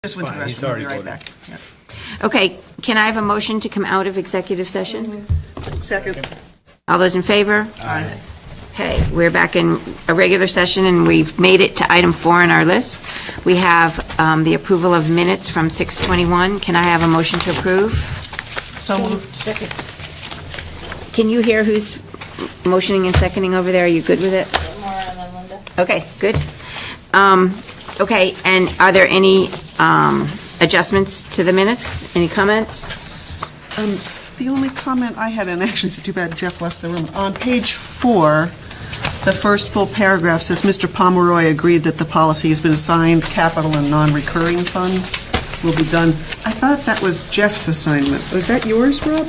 Just went to the restroom. I'll be right back. Yeah. Okay, can I have a motion to come out of executive session? Second. All those in favor? Aye. Okay, we're back in a regular session, and we've made it to item 4 on our list. We have the approval of minutes from 6:21. Can I have a motion to approve? So moved. Second. Can you hear who's motioning and seconding over there? Are you good with it? Maura and then Linda. Okay, good. Okay, and are there any adjustments to the minutes? Any comments? The only comment I had, and actually it's too bad Jeff left the room, on page 4, the first full paragraph says, Mr. Pomeroy agreed that the policy has been assigned capital and non-recurring fund will be done. I thought that was Jeff's assignment. Was that yours, Rob?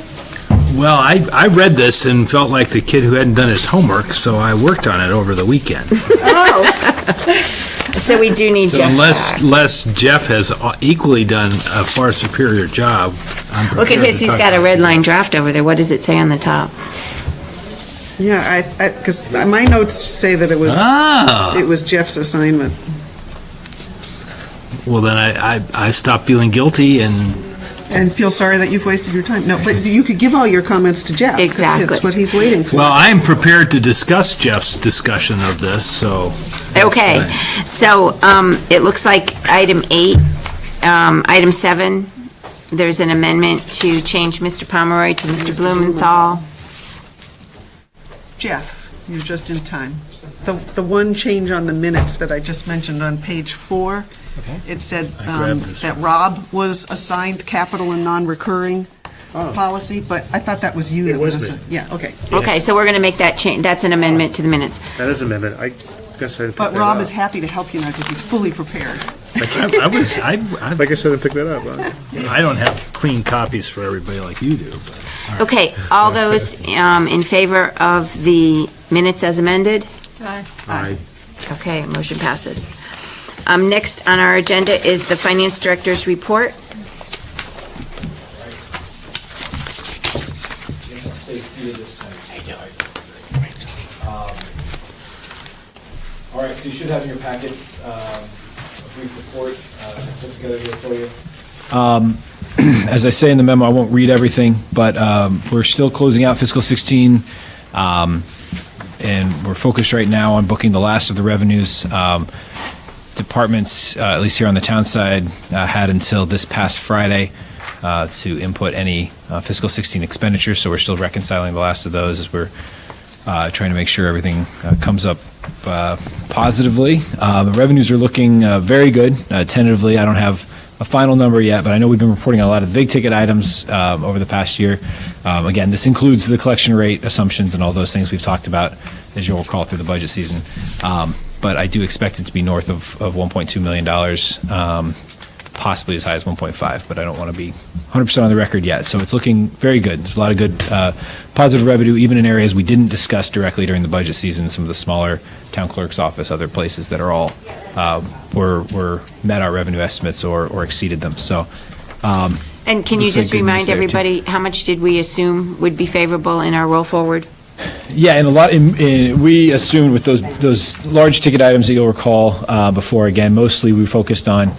Well, I read this and felt like the kid who hadn't done his homework, so I worked on it over the weekend. Oh. So we do need So Jeff back. unless Jeff has equally done a far superior job, I'm Look at prepared his, to he's talk got a about red it. line draft over there. What does it say on the top? Yeah, because my notes say that it was Jeff's assignment. Well, then I stopped feeling guilty And feel sorry that you've wasted your time. No, but you could give all your comments to Jeff. 'cause Exactly. That's what he's waiting for. well, I am prepared to discuss Jeff's discussion of this, so. Okay, so it looks like item 8, item 7, there's an amendment to change Mr. Pomeroy to Mr. Blumenthal. Jeff, you're just in time. The one change on the minutes that I just mentioned on page 4, it said I grabbed this that Rob was assigned capital and non-recurring policy, but I thought that was you. It that was assi- Yeah, okay. Okay, so we're going to make that change, that's an amendment to the minutes. That is an amendment. I guess I didn't pick But that Rob up. is happy to help you now because he's fully prepared. I Like I said, I didn't pick that up. I don't have clean copies for everybody like you do, but. Okay, all those in favor of the minutes as amended? Aye. Okay, motion passes. Next on our agenda is the Finance Director's report. Stay seated this time. All right, so you should have in your packets a brief report put together here for you. As I say in the memo, I won't read everything, but we're still closing out fiscal 16, and we're focused right now on booking the last of the revenues. Departments, at least here on the town side, had until this past Friday to input any fiscal 16 expenditures, so we're still reconciling the last of those as we're trying to make sure everything comes up positively. The revenues are looking very good. Tentatively, I don't have a final number yet, but I know we've been reporting on a lot of big ticket items over the past year. Again, this includes the collection rate assumptions and all those things we've talked about, as you'll recall, through the budget season. But I do expect it to be north of $1.2 million, possibly as high as 1.5, but I don't want to be 100% on the record yet. So it's looking very good. There's a lot of good positive revenue, even in areas we didn't discuss directly during the budget season, some of the smaller town clerk's office, other places that are all were met our revenue estimates or exceeded them. So. And can you Looks like just good news remind there, too. everybody, how much did we assume would be favorable in our roll forward? Yeah, and we assumed with those large ticket items that you'll recall before, again, mostly we focused on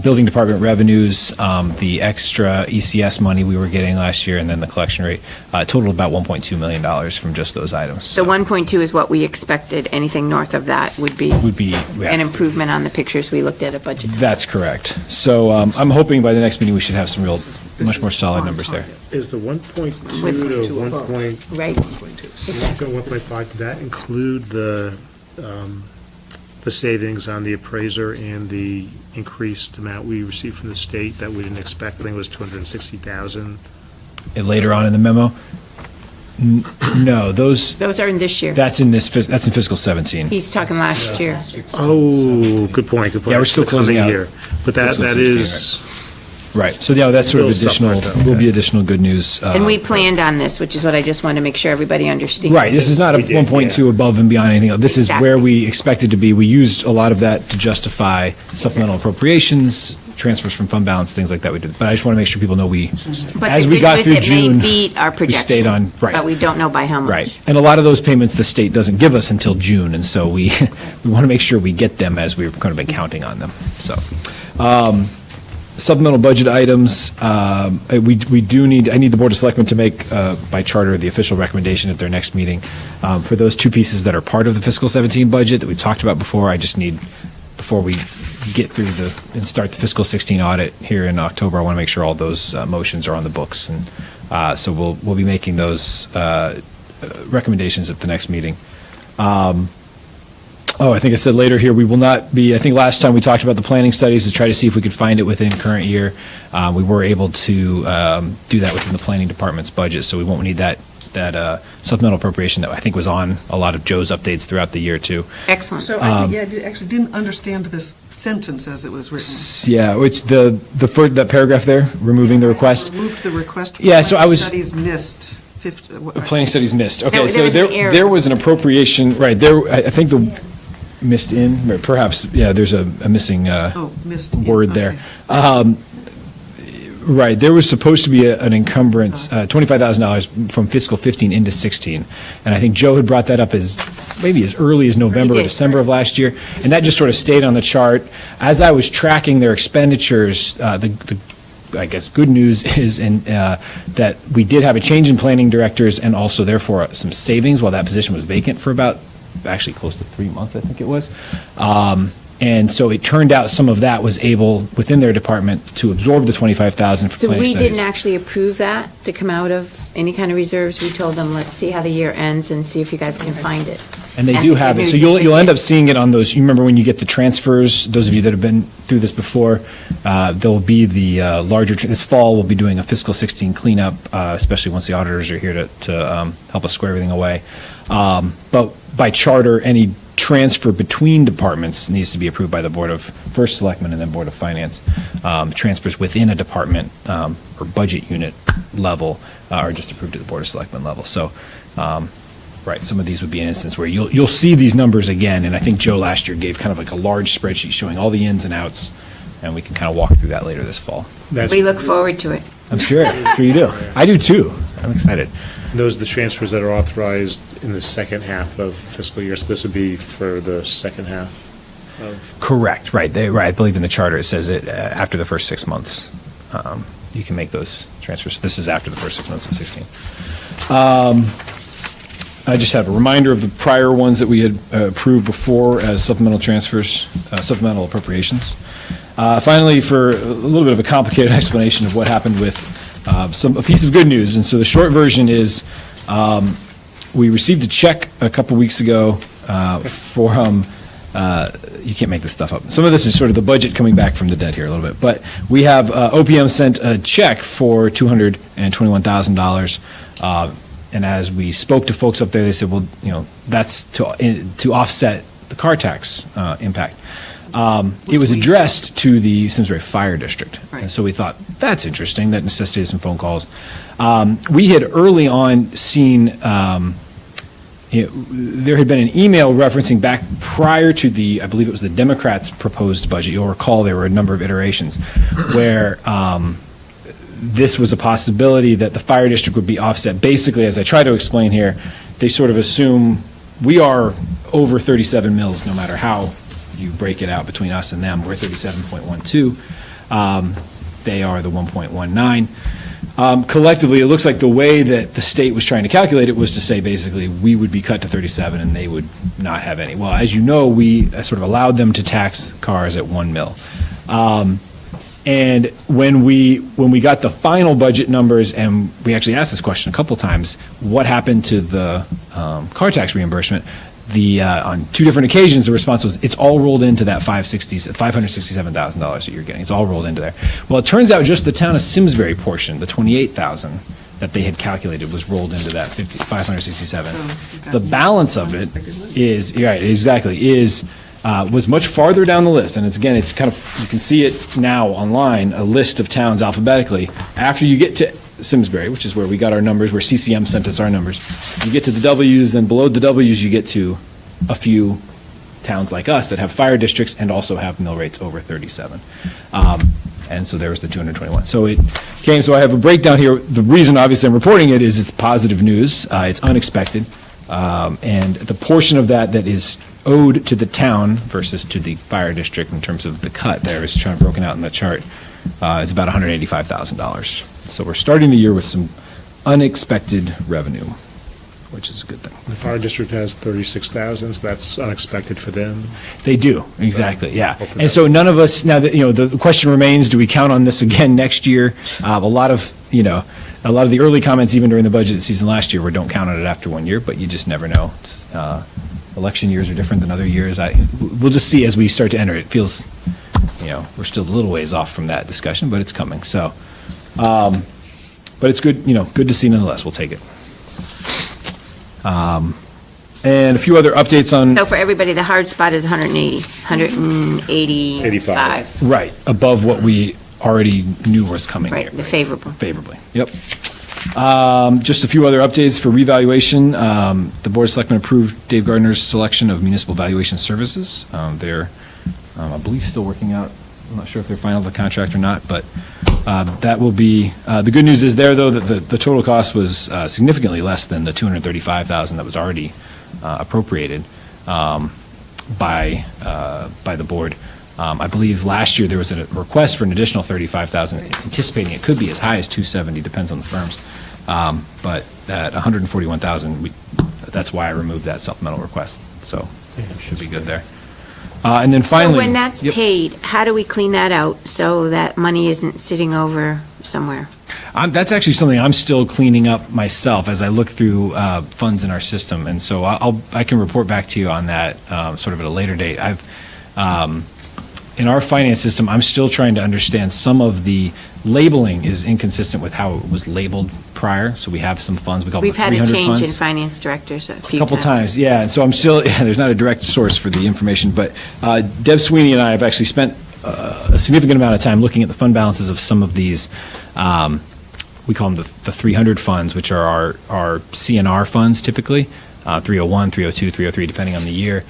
building department revenues, the extra ECS money we were getting last year, and then the collection rate, totaled about $1.2 million from just those items. So 1.2 is what we expected. Anything north of that would be yeah. an improvement on the pictures we looked at budget. That's correct. So I'm hoping by the next meeting we should have some This much more is solid on numbers there. target. Is the 1.2 With to two above. 1.2 Right, exactly. 1.5, did that include the savings on the appraiser and the increased amount we received from the state that we didn't expect? I think it was $260,000. And later on in the memo, no, those Those are in this year. that's in fiscal 17. He's talking last year. Oh, good point, good point. Yeah, we're still The coming closing out year. But that fiscal is, Right. So yeah, that's sort of Little stuff additional. like that, Will be okay. additional good news. And we planned on this, which is what I just want to make sure everybody understands. Right, this is not a We did, 1.2 above and beyond anything else. This is Exactly. where we expected to be. We used a lot of that to justify supplemental appropriations, transfers from fund balance, things like that we did. But I just want to make sure people know But as the we good got news, through it June, may beat our we projection. stayed on, right. But we don't know by how much. Right. And a lot of those payments, the state doesn't give us until June, and so we want to make sure we get them as we've kind of been counting on them. So, Supplemental budget items, I need the Board of Selectmen to make, by charter, the official recommendation at their next meeting. For those two pieces that are part of the fiscal 17 budget that we've talked about before, I just need, before we get through and start the fiscal 16 audit here in October, I want to make sure all those motions are on the books. And so we'll be making those recommendations at the next meeting. I think I said later here, we will not be, I think last time we talked about the planning studies to try to see if we could find it within current year. We were able to do that within the planning department's budget, so we won't need that supplemental appropriation that I think was on a lot of Joe's updates throughout the year, too. Excellent. So I actually didn't understand this sentence as it was written. Yeah, which that paragraph there, removing the request. Removed the request. Yeah, so I was- Studies missed. Planning studies missed. Okay, there so was an error. there was an appropriation, right, there, I think the missed in, or perhaps, yeah, there's a missing Missed. in, word there. okay. Right, there was supposed to be an encumbrance, $25,000 from fiscal 15 into 16. And I think Joe had brought that up maybe as early as November or did. December of last year. And that just sort of stayed on the chart. As I was tracking their expenditures, the I guess, good news is that we did have a change in planning directors and also therefore some savings while that position was vacant for about, actually close to 3 months, I think it was. And so it turned out some of that was able, within their department, to absorb the $25,000 for So planning we studies. didn't actually approve that to come out of any kind of reserves. We told them, let's see how the year ends and see if you guys can find it. And they And do the have good it. So news is you'll they end did. up seeing it on those, you remember when you get the transfers, those of you that have been through this before, there'll be the larger, this fall, we'll be doing a fiscal 16 cleanup, especially once the auditors are here to help us square everything away. But by charter, any transfer between departments needs to be approved by the Board of First Selectmen and then Board of Finance. Transfers within a department or budget unit level are just approved at the Board of Selectmen level. So, right, some of these would be an instance where you'll see these numbers again, and I think Joe last year gave kind of like a large spreadsheet showing all the ins and outs, and we can kind of walk through that later this fall. We look forward to it. I'm sure you do. I do too. I'm excited. Those are the transfers that are authorized in the second half of fiscal year, so this would be for the second half of... Correct, Right, I believe in the charter it says it after the first 6 months, you can make those transfers. This is after the first 6 months of 16. I just have a reminder of the prior ones that we had approved before as supplemental transfers, supplemental appropriations. Finally, for a little bit of a complicated explanation of what happened with a piece of good news. And so the short version is we received a check a couple weeks ago from, you can't make this stuff up. Some of this is sort of the budget coming back from the dead here a little bit. But we have, OPM sent a check for $221,000. And as we spoke to folks up there, they said, well, that's to offset the car tax impact. It was addressed to the Simsbury Fire District. Right. And so we thought, that's interesting. That necessitated some phone calls. We had early on seen, there had been an email referencing back prior to I believe it was the Democrats' proposed budget. You'll recall there were a number of iterations where this was a possibility that the fire district would be offset. Basically, as I try to explain here, they sort of assume we are over 37 mils no matter how you break it out between us and them. We're 37.12. They are the 1.19. Collectively, it looks like the way that the state was trying to calculate it was to say basically we would be cut to 37 and they would not have any. Well, as you know, we sort of allowed them to tax cars at 1 mil. And when we got the final budget numbers, and we actually asked this question a couple times, what happened to the car tax reimbursement? On two different occasions, the response was, it's all rolled into that $567,000 that you're getting. It's all rolled into there. Well, it turns out just the town of Simsbury portion, the $28,000 that they had calculated, was rolled into that $567,000. The balance of it is, right, exactly, was much farther down the list, and it's kind of, you can see it now online, a list of towns alphabetically. After you get to Simsbury, which is where we got our numbers, where CCM sent us our numbers, you get to the W's, then below the W's you get to a few towns like us that have fire districts and also have mill rates over 37. And so there was the 221. So it came, so I have a breakdown here. The reason, obviously, I'm reporting it is it's positive news. It's unexpected. And the portion of that is owed to the town versus to the fire district in terms of the cut there is broken out in the chart. is about $185,000. So we're starting the year with some unexpected revenue, which is a good thing. The fire district has 36,000, so that's unexpected for them. They do, exactly, yeah. hopefully And so none of us, now that, the question remains, do we count on this again next year? A lot of the early comments, even during the budget season last year, were don't count on it after 1 year, but you just never know. Election years are different than other years. We'll just see as we start to enter. It feels, we're still a little ways off from that discussion, but it's coming, so. But it's good, good to see nonetheless. We'll take it. And a few other updates on. So for everybody, the hard spot is 185. Right, above what we already knew was coming Right, here. the favorable. Favorably, yep. Just a few other updates for revaluation. The Board of Selectmen approved Dave Gardner's selection of municipal valuation services. They're, I believe, still working out. I'm not sure if they're final the contract or not, but that will be, the good news is there, though, that the total cost was significantly less than the $235,000 that was already appropriated by the board. I believe last year there was a request for an additional $35,000, anticipating it could be as high as $270,000, depends on the firms. But at $141,000, that's why I removed that supplemental request. So it should be good there. And then finally. So when that's Yep. paid, how do we clean that out so that money isn't sitting over somewhere? That's actually something I'm still cleaning up myself as I look through funds in our system, and so I can report back to you on that sort of at a later date. In our finance system, I'm still trying to understand some of the labeling is inconsistent with how it was labeled prior. So we have some funds, we call them We've the had 300 a change in funds. finance directors a few Couple times, yeah. And so I'm still, there's not a direct source for the information, but Deb Sweeney and I have actually spent a significant amount of time looking at the fund balances of some of these, we call them the 300 funds, which are our CNR funds typically, 301, 302, 303, depending on the year.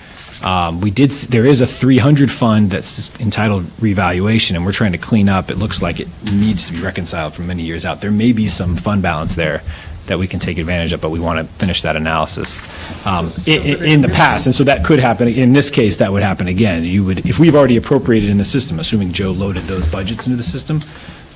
There is a 300 fund that's entitled revaluation, and we're trying to clean up. It looks like it needs to be reconciled from many years out. There may be some fund balance there that we can take advantage of, but we want to finish that analysis in the past. And so that could happen. In this case, that would happen again. If we've already appropriated in the system, assuming Joe loaded those budgets into the system,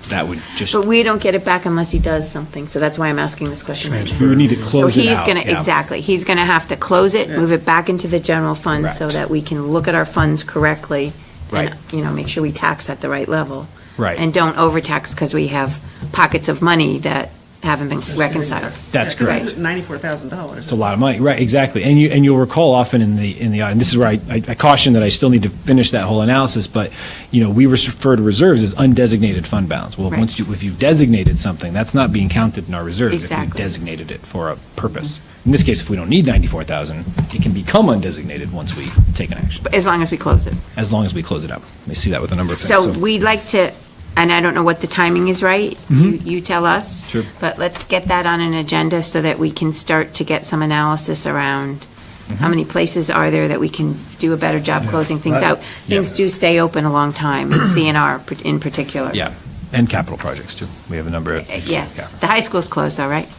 that would just. But we don't get it back unless he does something, so that's why I'm asking this question right now. We would need to close So it he's out. going to, yeah. exactly, he's going to have to close it, move it back into the general fund so Correct. that we can look at our funds correctly. Right. And, make sure we tax at the right level. Right. And don't overtax because we have pockets of money that haven't been reconciled. That's correct. This is $94,000. It's a lot of money, right, exactly. And you'll recall often in the audit, and this is where I caution that I still need to finish that whole analysis, but, we refer to reserves as undesignated fund balance. Well, Right. if you've designated something, that's not being counted in our reserves if you've Exactly. designated it for a purpose. In this case, if we don't need 94,000, it can become undesignated once we take an action, As long as we close it. as long as we close it up. We see that with a number of things. So we'd like to, and I don't know what the timing is, right? You tell us. Sure. But let's get that on an agenda so that we can start to get some analysis around how many places are there that we can do a better job closing things out. Things do stay open a a time, in CNR in particular. Yeah, and capital projects, too. We have a number of. Yes. The high school's closed, all right?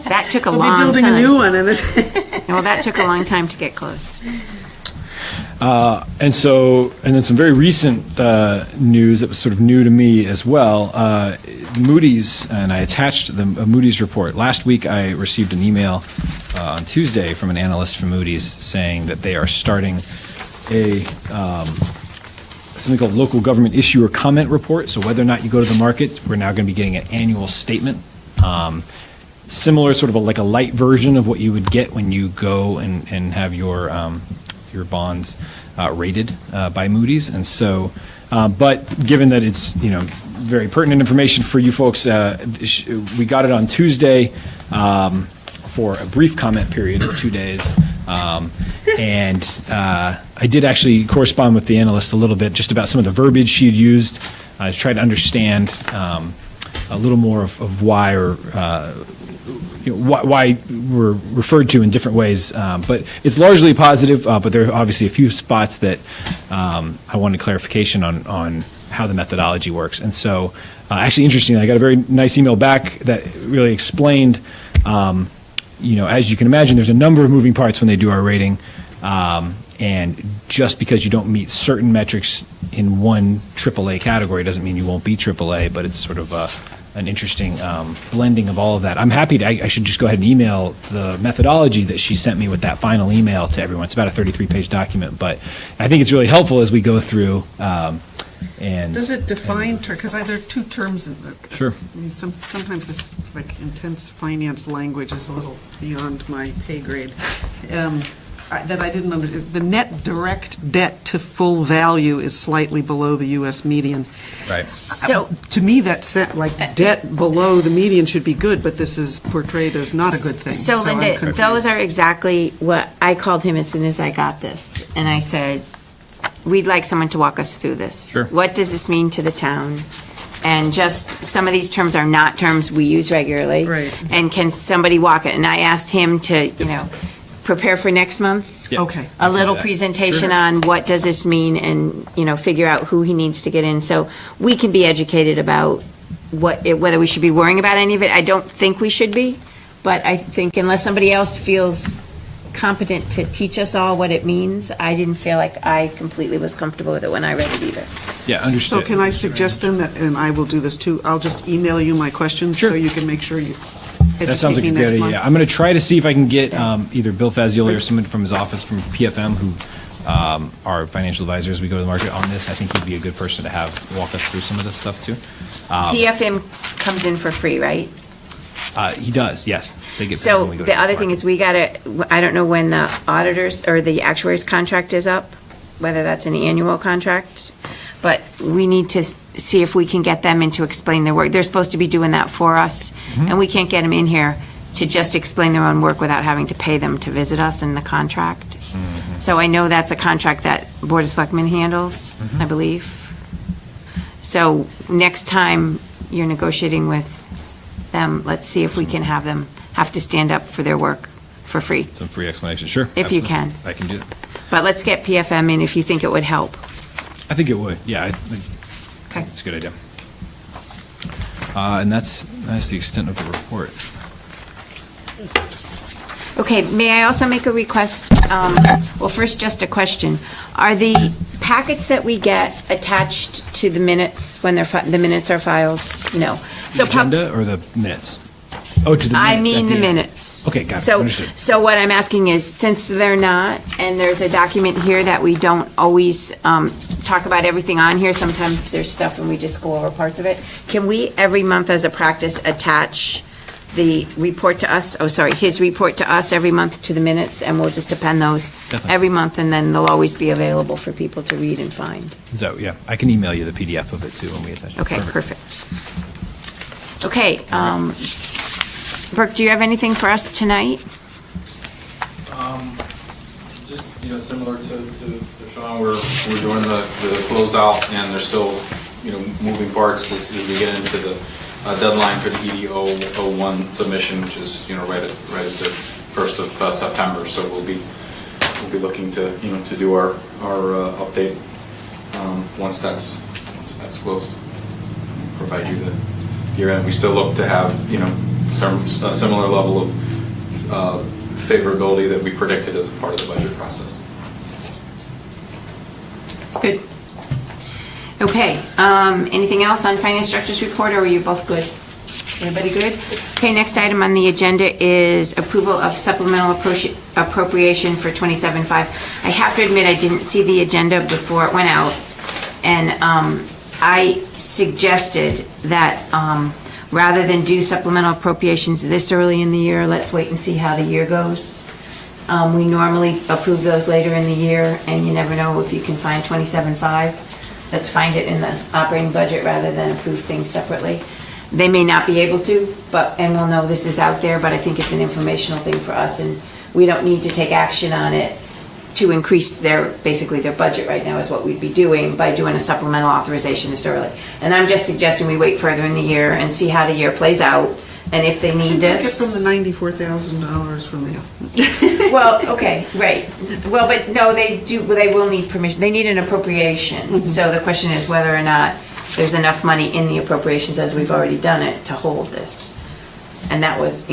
That took a We'll be long building a time. new one, and it, Well, that took a long time to get closed. And then some very recent news that was sort of new to me as well. Moody's, and I attached a Moody's report. Last week, I received an email on Tuesday from an analyst from Moody's saying that they are starting something called local government issuer comment report. So whether or not you go to the market, we're now going to be getting an annual statement. Similar, sort of like a light version of what you would get when you go and have your bonds rated by Moody's. And so, but given that it's, very pertinent information for you folks, we got it on Tuesday for a brief comment period of 2 days. And I did actually correspond with the analyst a little bit just about some of the verbiage she had used to try to understand a little more of why why we're referred to in different ways. But it's largely positive, but there are obviously a few spots that I wanted clarification on how the methodology works. And so, actually, interestingly, I got a very nice email back that really explained, as you can imagine, there's a number of moving parts when they do our rating. And just because you don't meet certain metrics in one AAA category doesn't mean you won't be AAA, but it's sort of an interesting blending of all of that. I'm happy to, I should just go ahead and email the methodology that she sent me with that final email to everyone. It's about a 33-page document, but I think it's really helpful as we go through. And Does it define, because there are two terms. Sure. I mean, sometimes this like intense finance language is a little beyond my pay grade. That I didn't understand. The net direct debt to full value is slightly below the U.S. median. Right. So, To me, that's like debt below the median should be good, but this is portrayed as not a good thing. so I'm Linda, confused. those are exactly what I called him as soon as I got this. And I said, we'd like someone to walk us through this. Sure. What does this mean to the town? And just, some of these terms are not terms we use regularly. Right. And can somebody walk it? And I asked him to, prepare for next month. Yeah. Okay. A little Yeah. presentation Sure. on what does this mean and, figure out who he needs to get in. So we can be educated about whether we should be worrying about any of it. I don't think we should be, but I think unless somebody else feels competent to teach us all what it means, I didn't feel like I completely was comfortable with it when I read it either. Yeah, So understood. can I suggest then that, and I will do this too, I'll just email you my questions so Sure. you can make sure you That sounds like educate a me good next idea. month. I'm going to try to see if I can get either Bill Fazioli or someone from his office from PFM who are financial advisors as we go to the market on this. I think he'd be a good person to have walk us through some of this stuff too. PFM comes in for free, right? He does, yes. They get paid So when we go to the other thing market. is we I don't know when the auditors or the actuaries contract is up, whether that's an annual contract, but we need to see if we can get them in to explain their work. They're supposed to be doing that for us, Mm-hmm. and we can't get them in here to just explain their own work without having to pay them to visit us in the contract. Mm-hmm. So I know that's a contract that Board of Selectmen handles, Mm-hmm. I believe. So next time you're negotiating with them, let's see if we can have them have to stand up for their work for free. Some free explanation, sure. If you absolutely. can. I can do that. But let's get PFM in if you think it would help. I think it would, yeah. Okay. It's a good idea. And that's the extent of the report. Okay, may I also make a request? Well, first, just a question. Are the packets that we get attached to the minutes when the minutes are filed? No. So The agenda or the minutes? Oh, to the minutes. I at mean the end. minutes. Okay, got it. So- Understood. So what I'm asking is, since they're not, and there's a document here that we don't always talk about everything on here, sometimes there's stuff and we just go over parts of it, can we, every month as a practice, attach the report to us, his report to us every month to the minutes, and we'll just append those Definitely. every month, and then they'll always be available for people to read and find. So, yeah, I can email you the PDF of it too when we attach it. Okay, perfect. Okay, Brooke, do you have anything for us tonight? Just, similar to Sean, we're doing the closeout, and there's still, moving parts as we get into the deadline for the EDO 01 submission, which is, right at the 1st of September. So we'll be looking to, to do our update once that's closed. Provide you the year-end. We still look to have, a similar level of favorability that we predicted as a part of the budget process. Good. Okay, anything else on finance director's report, or are you both good? Everybody good? Okay, next item on the agenda is approval of supplemental appropriation for 27.5. I have to admit, I didn't see the agenda before it went out, and I suggested that rather than do supplemental appropriations this early in the year, let's wait and see how the year goes. We normally approve those later in the year, and you never know if you can find 27.5. Let's find it in the operating budget rather than approve things separately. They may not be able to, and we'll know this is out there, but I think it's an informational thing for us, and we don't need to take action on it to increase basically their budget right now is what we'd be doing by doing a supplemental authorization this early. And I'm just suggesting we wait further in the year and see how the year plays out, and if they need Take it this. from the $94,000 from the, Well, okay, right. Well, but no, they will need permission. They need an appropriation. So the question is whether or not there's enough money in the appropriations, as we've already done it, to hold this. And that was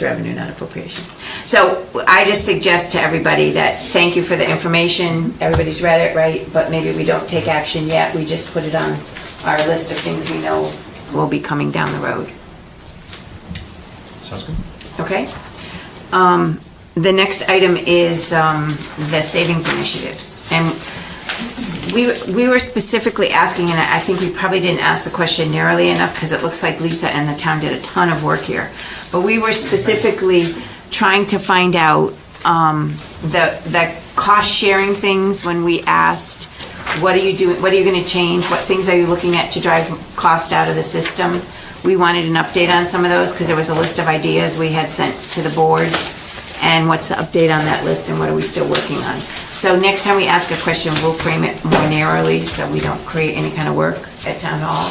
revenue, not appropriation. So I just suggest to everybody that, thank you for the information, everybody's read it, right? But maybe we don't take action yet, we just put it on our list of things we know will be coming down the road. Sounds good. Okay? The next item is the savings initiatives. And we were specifically asking, and I think we probably didn't ask the question narrowly enough because it looks like Lisa and the town did a ton of work here. But we were specifically trying to find out the cost sharing things when we asked, what are you doing, what are you going to change, what things are you looking at to drive cost out of the system? We wanted an update on some of those because there was a list of ideas we had sent to the boards. And what's the update on that list and what are we still working on? So next time we ask a question, we'll frame it more narrowly so we don't create any kind of work at town hall.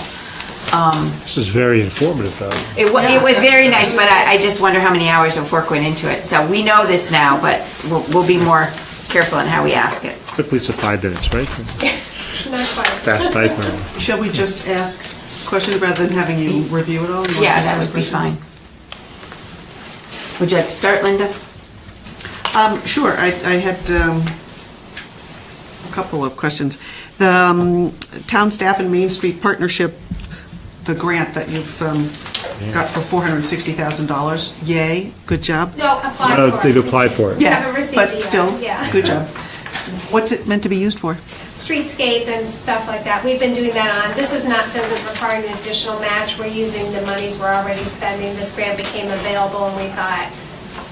This is very informative, though. It was very nice, but I just wonder how many hours of work went into it. So we know this now, but we'll be more careful in how we ask it. Took Lisa 5 minutes, right? Not quite. Fast typer. Shall we just ask questions rather than having you review it all? You want Yeah, to that ask would be fine. questions? Would you like to start, Linda? Sure, I had a couple of questions. The Town Staff and Main Street Partnership, the grant that you've got for $460,000, yay, good job. No, applied for it. They've applied for it. We haven't received it But yet, still, yeah. good job. What's it meant to be used for? Streetscape and stuff like that. We've been doing that on, this is not, doesn't require an additional match. We're using the monies we're already spending. This grant became available and we thought,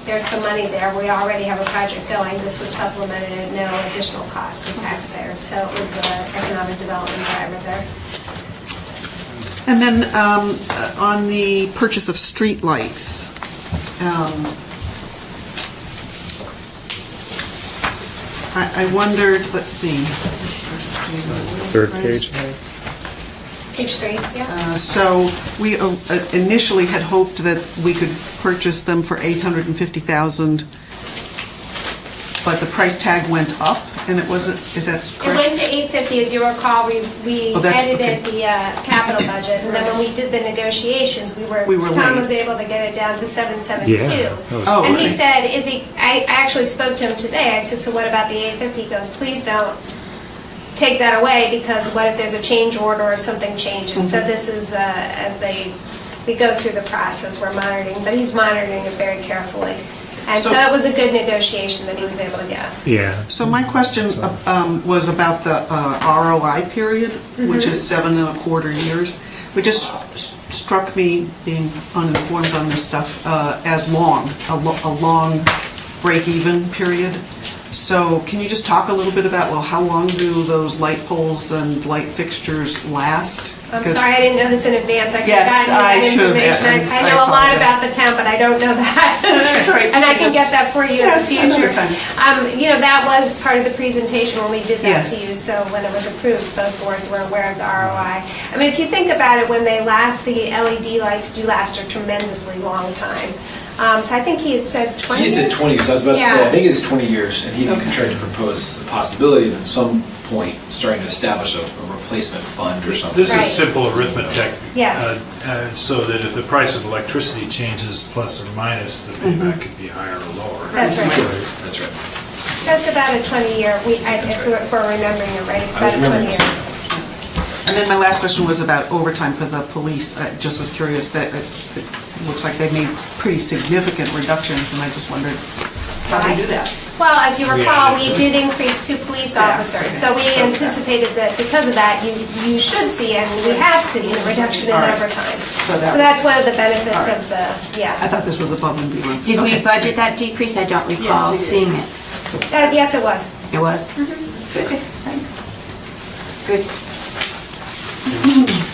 there's some money there. We already have a project going. This would supplement it at no additional cost to taxpayers. So it was an economic development driver there. And then on the purchase of streetlights, I wondered, let's see. Third page. Page 3, yeah. So we initially had hoped that we could purchase them for $850,000, but the price tag went up, and it wasn't, is that It correct? went to 850, as you recall, we Oh, that's- edited the capital budget, and then when we did the negotiations, We were Tom late. was able to get it down to 772. Yeah, that was- Oh, And he okay. said, I actually spoke to him today, I said, so what about the 850? He goes, please don't take that away, because what if there's a change order or something changes? So this is, we go through the process, we're monitoring, but he's monitoring it very carefully. And so So- it was a good negotiation that he was able to get. Yeah. So my question was about the ROI period, which is 7.25 years. It just struck me, being uninformed on this stuff, as long, a long break-even period. So can you just talk a little bit about, well, how long do those light poles and light fixtures last? I'm Because- sorry, I didn't know this in advance. I could Yes, have gotten I that should have information. asked. I I know a lot apologize. about the town, but I don't know that. That's all right. And I can Just- get that for you in Yeah, the future. another time. That was part of the presentation when we did that Yeah. to you, so when it was approved, both boards were aware of the ROI. I mean, if you think about it, when they last, the LED lights do last a tremendously long time. So I think he had said 20 He had years? said 20 years, I was about to say, Yeah. I think it's 20 years, and he tried to propose the possibility of at some point starting to establish a replacement fund or something. This Right. is simple arithmetic. Yes. So that if the price of electricity changes plus or minus, the payback could be higher or lower. That's right. That's right. So it's about a 20-year, if we're remembering it right, it's I about was a remembering 20-year. something. And then my last question was about overtime for the police. I just was curious that it looks like they've made pretty significant reductions, and I just wondered how they do that. Well, as you recall, we did increase 2 police Staff, officers, so we okay. anticipated that because of that, you should see, and we have seen, a reduction in All right. overtime. So that So that's was- one of the benefits all right. of the, I yeah. thought this was above and beyond. Did we Okay. budget that decrease? I don't recall we did. seeing it. Yes, it was. It was? Good, thanks. Good.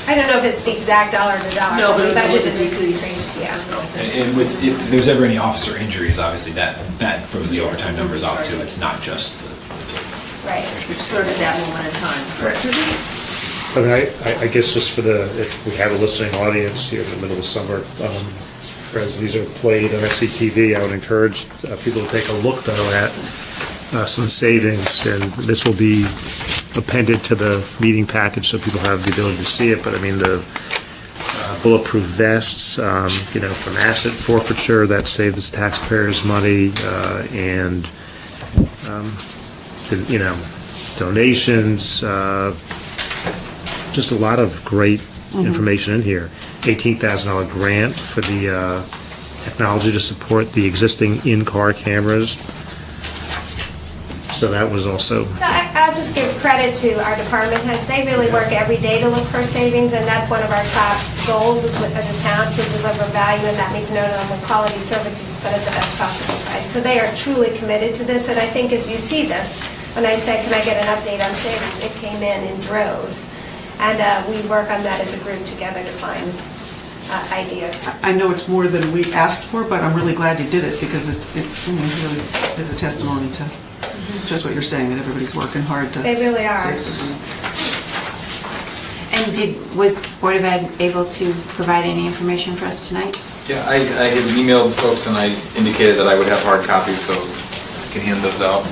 I don't know if it's the exact dollar to dollar. No, but we it was a budgeted the decrease. Yeah. And with, if there's ever any officer injuries, obviously that throws the overtime numbers off too. It's not just the Right. Which started that moment in time. Correct. I mean, I guess just for if we have a listening audience here in the middle of summer, as these are played on SCTV, I would encourage people to take a look though at some savings, and this will be appended to the meeting package so people have the ability to see it, but I mean, bulletproof vests, from asset forfeiture that saves taxpayers money, and, donations, just a lot of great information in here. $18,000 grant for the technology to support the existing in-car cameras. So that was also, So I'll just give credit to our department heads. They really work every day to look for savings, and that's one of our top goals as a town, to deliver value, and that means not only quality services, but at the best possible price. So they are truly committed to this, and I think as you see this, when I said, can I get an update on savings, it came in droves. And we work on that as a group together to find ideas. I know it's more than we asked for, but I'm really glad you did it, because it really is a testimony to just what you're saying, that everybody's working hard to. They really are. save some money. And was Board of Ed able to provide any information for us tonight? Yeah, I had emailed folks and I indicated that I would have hard copies, so I can hand those out.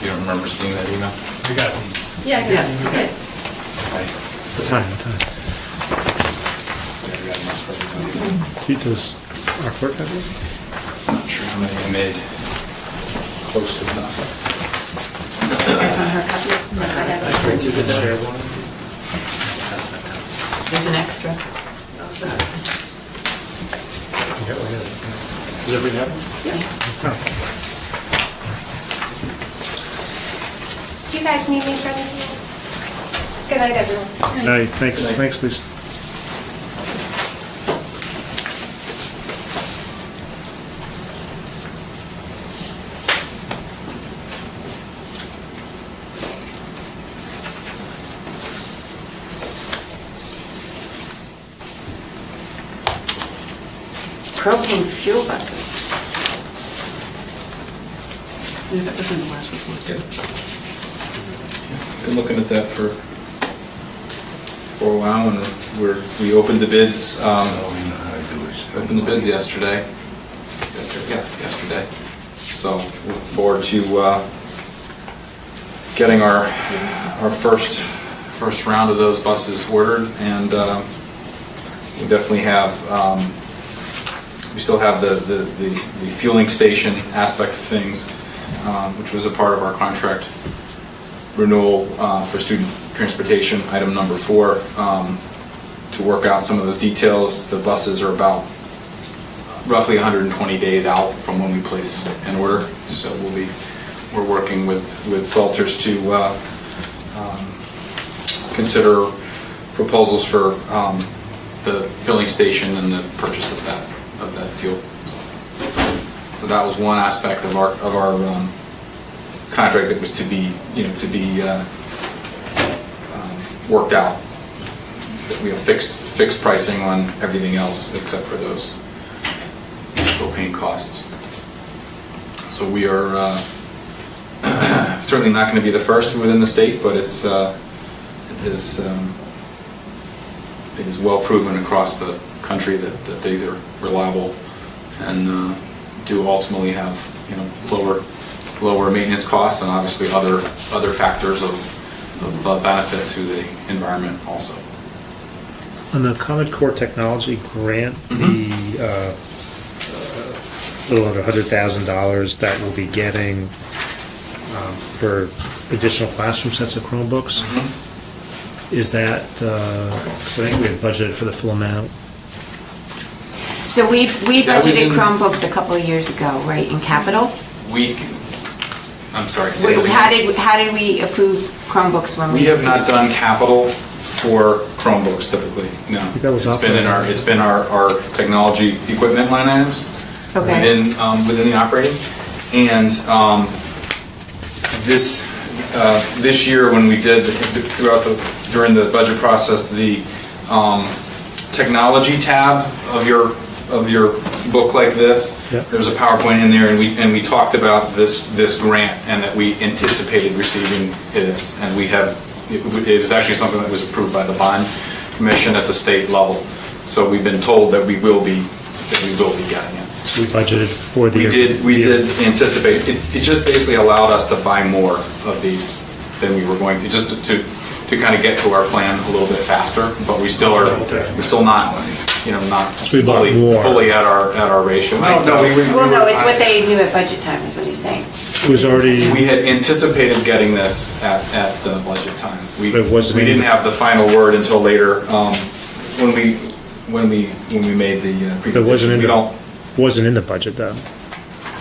You don't remember seeing that email? We got these. Yeah, good. the time. Does our clerk have one? Not sure how many I made. Close to enough. There's one of her copies. Share one? There's an extra. Does everybody have one? Do you guys need me for anything else? Good night, everyone. All right, thanks, Lisa. Propane fuel buses. Yeah, that was in the last report. Been looking at that for a while, and we opened the bids. Opened the bids yesterday. Yesterday. So look forward to getting our first round of those buses ordered, and we definitely have. We still have the fueling station aspect of things, which was a part of our contract renewal for student transportation, item number 4, to work out some of those details. The buses are about roughly 120 days out from when we place an order, so we're working with Salters to consider proposals for the filling station and the purchase of that fuel. So that was one aspect of our contract that was to be worked out. We have fixed pricing on everything else except for those propane costs. So we are certainly not going to be the first within the state, but it is well proven across the country that these are reliable and do ultimately have lower maintenance costs and obviously other factors of benefit to the environment also. On the Common Core Technology grant, the little under $100,000 that we'll be getting for additional classroom sets of Chromebooks, is that, because I think we had budgeted for the full amount. So we That was budgeted in- Chromebooks a couple of years ago, right, in capital? I'm sorry. say that again. How did we approve Chromebooks when we? We have not done capital for Chromebooks typically, no. I think that was It's been our technology equipment line items Okay. within the operating. And this year, when we did, during the budget process, the technology tab of your book like this, Yep. there's a PowerPoint in there, and we talked about this grant and that we anticipated receiving this, and it was actually something that was approved by the bond commission at the state level. So we've been told that we will be getting it. We budgeted for the. We did anticipate, it just basically allowed us to buy more of these than we were going to, just to to kind of get to our plan a little bit faster, but we're still not, not So we bought fully, more. fully at our ratio. Well, no, it's what they knew at budget time, is what he's saying. It was already, We had anticipated getting this at budget time. We But it wasn't in- didn't have the final word until later, when we made the presentation. it wasn't in We don't, wasn't in the budget though.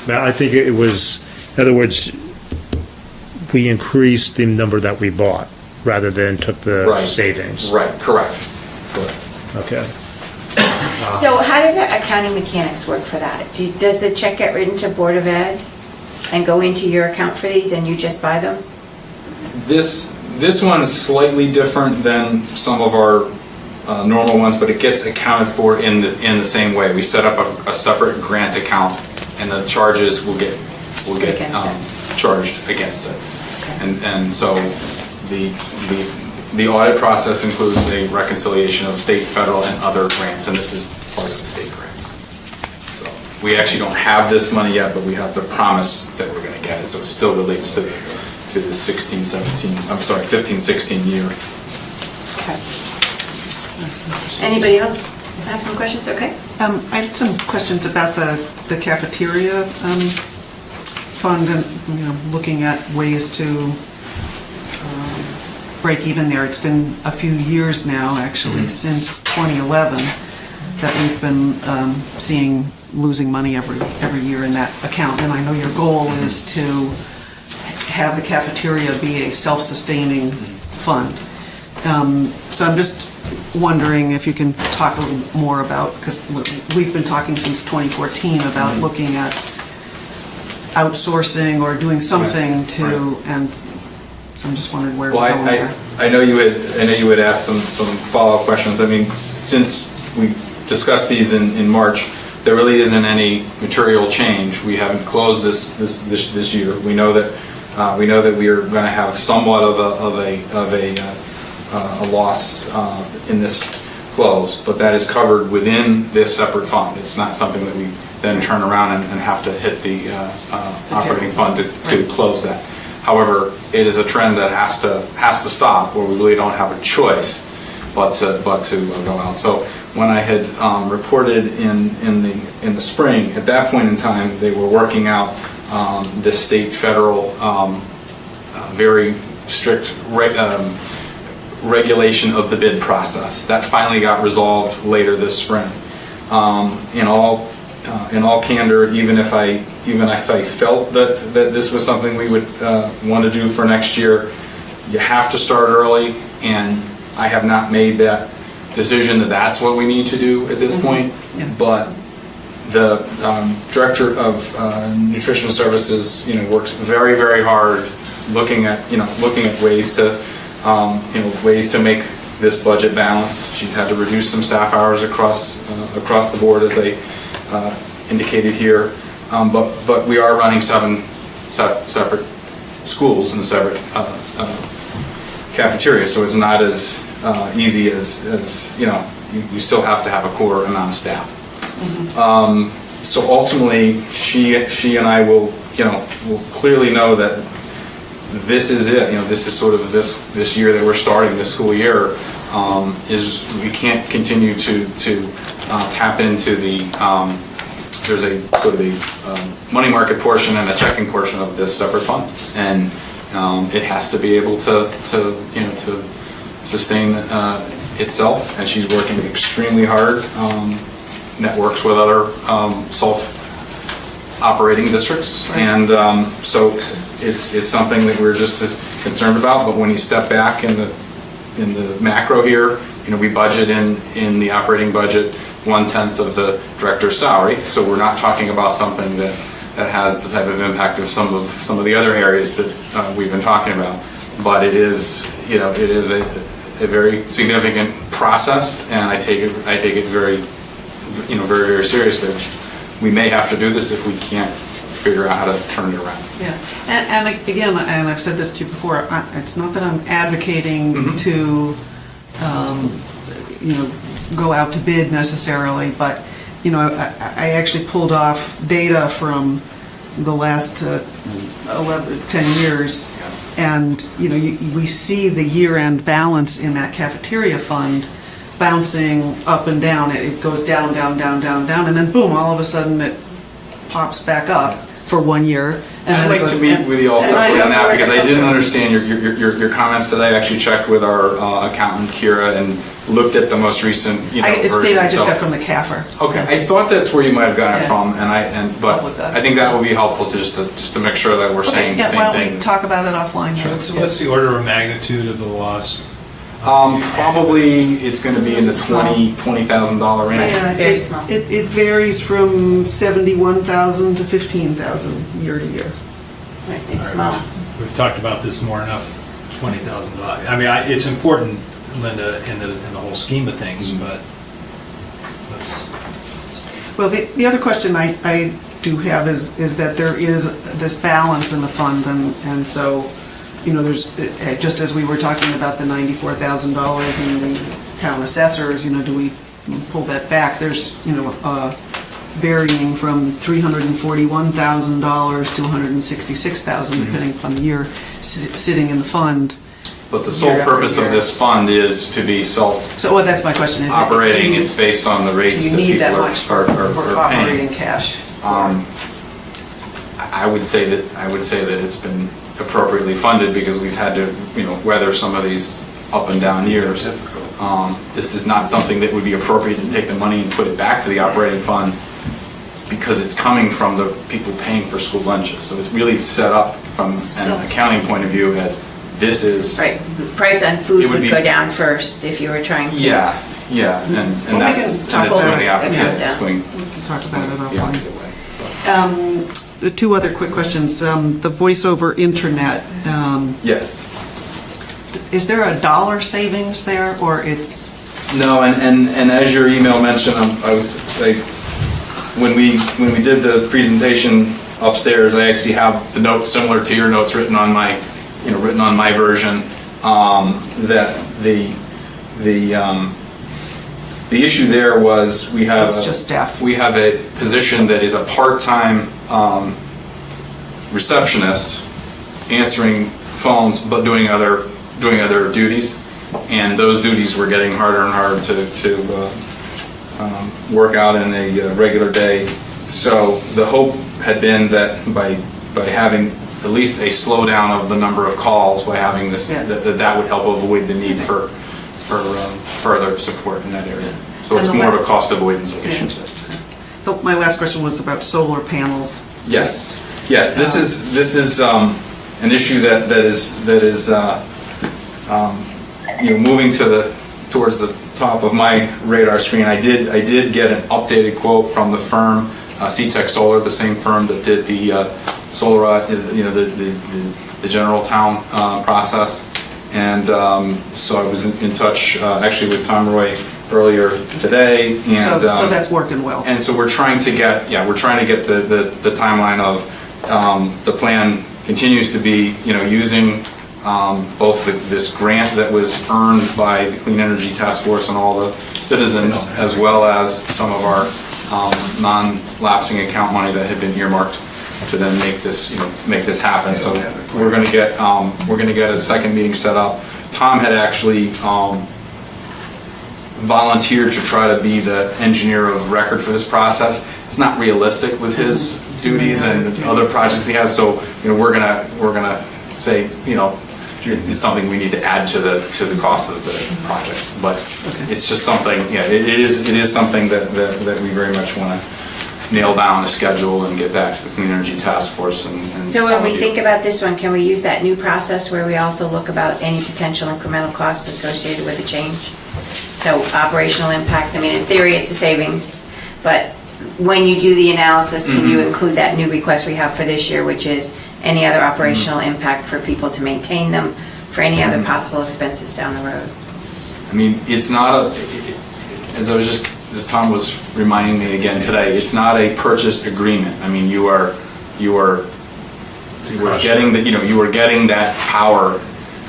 Now, I think it was, in other words, we increased the number that we bought rather than took the Right. savings. right, correct. Okay. So how do the accounting mechanics work for that? Does the check get written to Board of Ed and go into your account for these and you just buy them? This one is slightly different than some of our normal ones, but it gets accounted for in the same way. We set up a separate grant account, and the charges will get Against it. charged against it. Okay. And so the audit process includes a reconciliation of state, federal, and other grants, and this is part of the state grant. So we actually don't have this money yet, but we have the promise that we're going to get it, so it still relates to the 16, 17, I'm sorry, 15, 16 year. Okay. Anybody else have some questions? Okay. I had some questions about the cafeteria fund and, looking at ways to break even there. It's been a few years now, actually, since 2011, that we've been seeing losing money every year in that account. And I know your goal is to have the cafeteria be a self-sustaining fund. So I'm just wondering if you can talk a little more about, because we've been talking since 2014 about looking at outsourcing or doing something to, and so I'm just wondering where we're Well, going there. I know you had asked some follow-up questions. I mean, since we discussed these in March, there really isn't any material change. We haven't closed this year. We know that we are going to have somewhat of a loss in this close, but that is covered within this separate fund. It's not something that we then turn around and have to hit the operating fund to close that. However, it is a trend that has to stop, where we really don't have a choice but to go out. So when I had reported in the spring, at that point in time, they were working out the state federal very strict regulation of the bid process. That finally got resolved later this spring. In all candor, even if I felt that this was something we would want to do for next year, you have to start early, and I have not made that decision that that's what we need to do at this point. Yeah. But the director of nutrition services, works very, very hard looking at ways to make this budget balance. She's had to reduce some staff hours across the board, as I indicated here. But we are running seven separate schools and separate cafeterias, so it's not as easy as you still have to have a core amount of staff. So ultimately, she and I will clearly know that this is it. This is sort of this year that we're starting, this school year, is we can't continue to tap into the there's a sort of a money market portion and a checking portion of this separate fund, and it has to be able to sustain itself. And she's working extremely hard. Networks with other self-operating districts, and so it's something that we're just concerned about. But when you step back in the macro here, we budget in the operating budget 1/10 of the director's salary, so we're not talking about something that has the type of impact of some of the other areas that we've been talking about. But it is a very significant process, and I take it very very, very seriously. We may have to do this if we can't figure out how to turn it around. Yeah, and again, and I've said this to you before, it's not that I'm advocating to, go out to bid necessarily, but, I actually pulled off data from the last 10 years, And, you know, we see the year-end balance in that cafeteria fund bouncing up and down. It goes down, down, down, down, down, and then boom, all of a sudden it pops back up for 1 year. And I'd then it like goes- to meet with you all separately on that, because I didn't Okay. understand your comments today. I actually checked with our accountant, Kira, and looked at the most recent, It's version. data I just So- got from the CAFR. Okay, I thought that's where you might have gotten it Yeah. from, but I'll look that. I think that would be helpful to just to make sure that we're Okay, saying the yeah, same why don't we thing. talk about it offline? then? What's the order of magnitude of the loss? Probably it's going to be in the $20,000 range. Yeah, Very it- small. It varies from 71,000 to 15,000 year to year. It's small. We've talked about this more enough, $20,000. I mean, it's important, Linda, in the whole scheme of things, but let's, Well, the other question I do have is that there is this balance in the fund, and so, you know, there's, just as we were talking about the $94,000 in the town assessors, you know, do we pull that back? There's, you know, varying from $341,000 to $166,000, depending upon the year, sitting in the fund. But the sole Year after purpose of year. this fund is to be So, well, that's my question, is self-operating. do you- It's based on the do rates you that need that people much for are operating paying. cash? I would say that it's been appropriately funded, because we've had to, weather some of these up and down years. This is not something that would be appropriate to take the money and put it back to the operating fund, because it's coming from the people paying for school lunches. So it's really set up from an accounting point of view as this is. Right, the price on food It would would be- go down first if you were trying to. Yeah, and Well, we that's, can talk and it's about going the this. opposite, Yeah. it's going We can talk about it the offline. opposite way. The two other quick questions. The voice over internet, Yes. is there a dollar savings there, or it's, No, and as your email mentioned, I was like, when we did the presentation upstairs, I actually have the notes similar to your notes written on my version, that the issue there was we have It's just staff. we have a position that is a part-time receptionist answering phones but doing other duties, and those duties were getting harder and harder to work out in a regular day. So the hope had been that by having at least a slowdown of the number of calls, by having this, Yeah. that would help avoid the need for further support in that area. So it's And the more of la- a cost avoidance, I should say. my last question was about solar panels. Yes, this is an issue that is moving towards the top of my radar screen. I did get an updated quote from the firm, C-Tech Solar, the same firm that did the solar, the general town process. And so I was in touch actually with Tom Roy earlier today, and So that's working well. and so we're trying to get the timeline of the plan continues to be, using both this grant that was earned by the Clean Energy Task Force and all the citizens, as well as some of our non-lapsing account money that had been earmarked to then make this happen. So we're going to get a second meeting set up. Tom had actually volunteered to try to be the engineer of record for this process. It's not realistic with his duties and the other projects he has, so we're gonna say it's something we need to add to the cost of the project. But it's just something, it is something that we very much want to nail down a schedule and get back to the Clean Energy Task Force and. So when we think about this one, can we use that new process where we also look about any potential incremental costs associated with the change? So operational impacts, I mean, in theory, it's a savings, but when you do the analysis, can you include that new request we have for this year, which is any other operational impact for people to maintain them, for any other possible expenses down the road? I mean, it's not as Tom was reminding me again today, it's not a purchase agreement. I mean, you are getting that power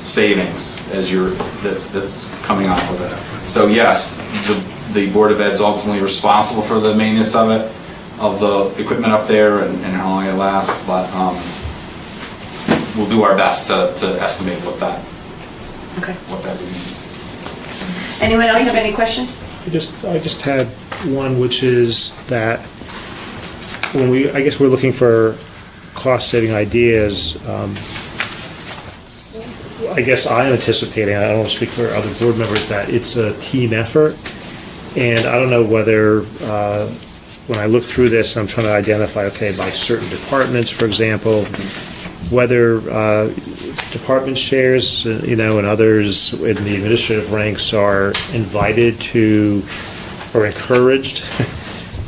savings that's coming off of it. So yes, the Board of Ed's ultimately responsible for the maintenance of it, of the equipment up there and how long it lasts, but we'll do our best to estimate what that Okay. would mean. Anyone else have any questions? I just had one, which is that when I guess we're looking for cost-saving ideas, I guess I'm anticipating, I don't want to speak for other board members, that it's a team effort. And I don't know whether, when I look through this, I'm trying to identify, okay, by certain departments, for example, whether department chairs, and others in the administrative ranks are invited to, or encouraged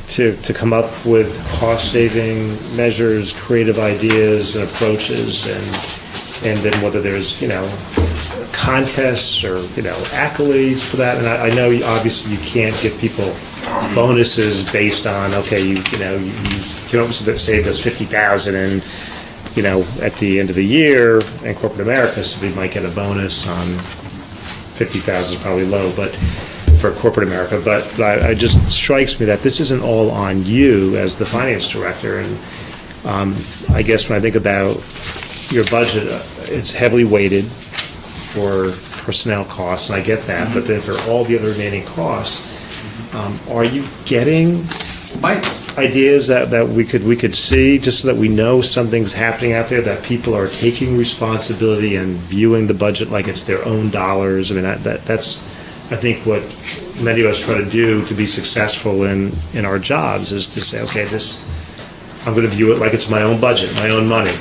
to come up with cost-saving measures, creative ideas and approaches, and then whether there's, contests or, accolades for that. And I know obviously you can't give people bonuses based on, okay, you saved us 50,000 and, at the end of the year in corporate America, somebody might get a bonus on 50,000 is probably low, but for corporate America. But it just strikes me that this isn't all on you as the finance director. And I guess when I think about your budget, it's heavily weighted for personnel costs, and I get that. But then for all the other remaining costs, are you getting ideas that we could see, just so that we know something's happening out there, that people are taking responsibility and viewing the budget like it's their own dollars? I mean, that's I think what many of us try to do to be successful in our jobs, is to say, okay, I'm going to view it like it's my own budget, my own money,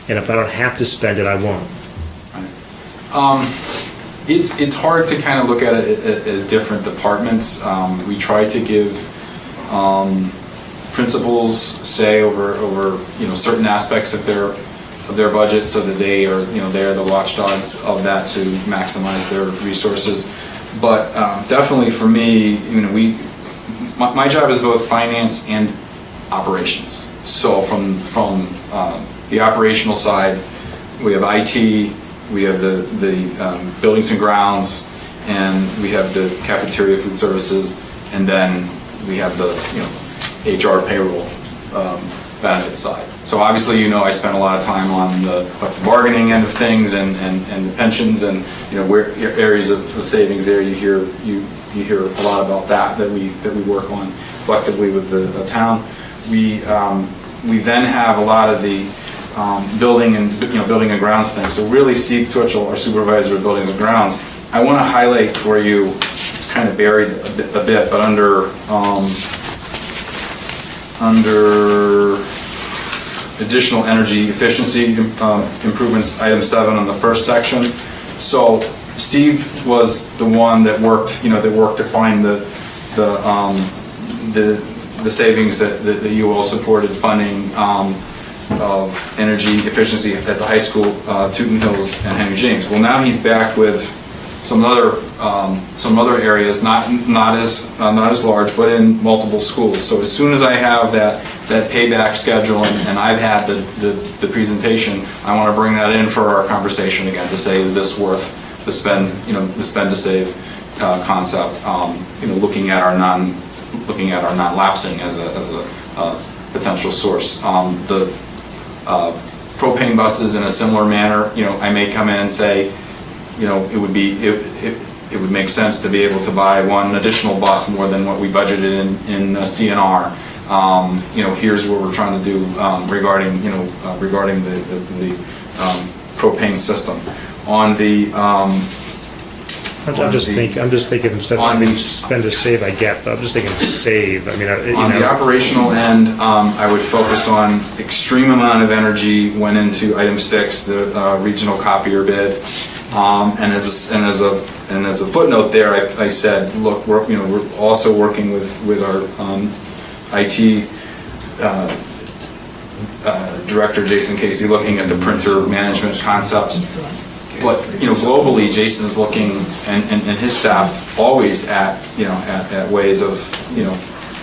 and if I don't have to spend it, I won't. It's hard to kind of look at it as different departments. We try to give principals say over certain aspects of their budget, so that they are they're the watchdogs of that to maximize their resources. But definitely for me, my job is both finance and operations. So from the operational side, we have IT, we have the buildings and grounds, and we have the cafeteria, food services, and then we have the HR payroll benefit side. So obviously, I spend a lot of time on the collective bargaining end of things and the pensions, and where areas of savings there. You hear a lot about that we work on collectively with the town. We then have a lot of the building and grounds things. So really, Steve Twitchell, our supervisor of buildings and grounds, I want to highlight for you. It's kind of buried a bit, but under additional energy efficiency improvements, item 7 on the first section. So Steve was the one that worked to find the savings that you all supported funding of energy efficiency at the high school, Tooten Hills and Henry James. Well, now he's back with some other areas, not as large, but in multiple schools. So as soon as I have that payback schedule and I've had the presentation, I want to bring that in for our conversation again to say, is this worth the spend to save concept? Looking at our non-lapsing as a potential source. The propane buses in a similar manner. I may come in and say, it would make sense to be able to buy one additional bus more than what we budgeted in CNR. Here's what we're trying to do regarding the propane system. On the I'm just thinking instead of spend to save, I get, but I'm just thinking save. I mean, on the operational end, I would focus on extreme amount of energy went into item 6, the regional copier bid. And as a footnote there, I said, look, we're also working with our IT director, Jason Casey, looking at the printer management concepts. But globally, Jason's looking, and his staff always at ways of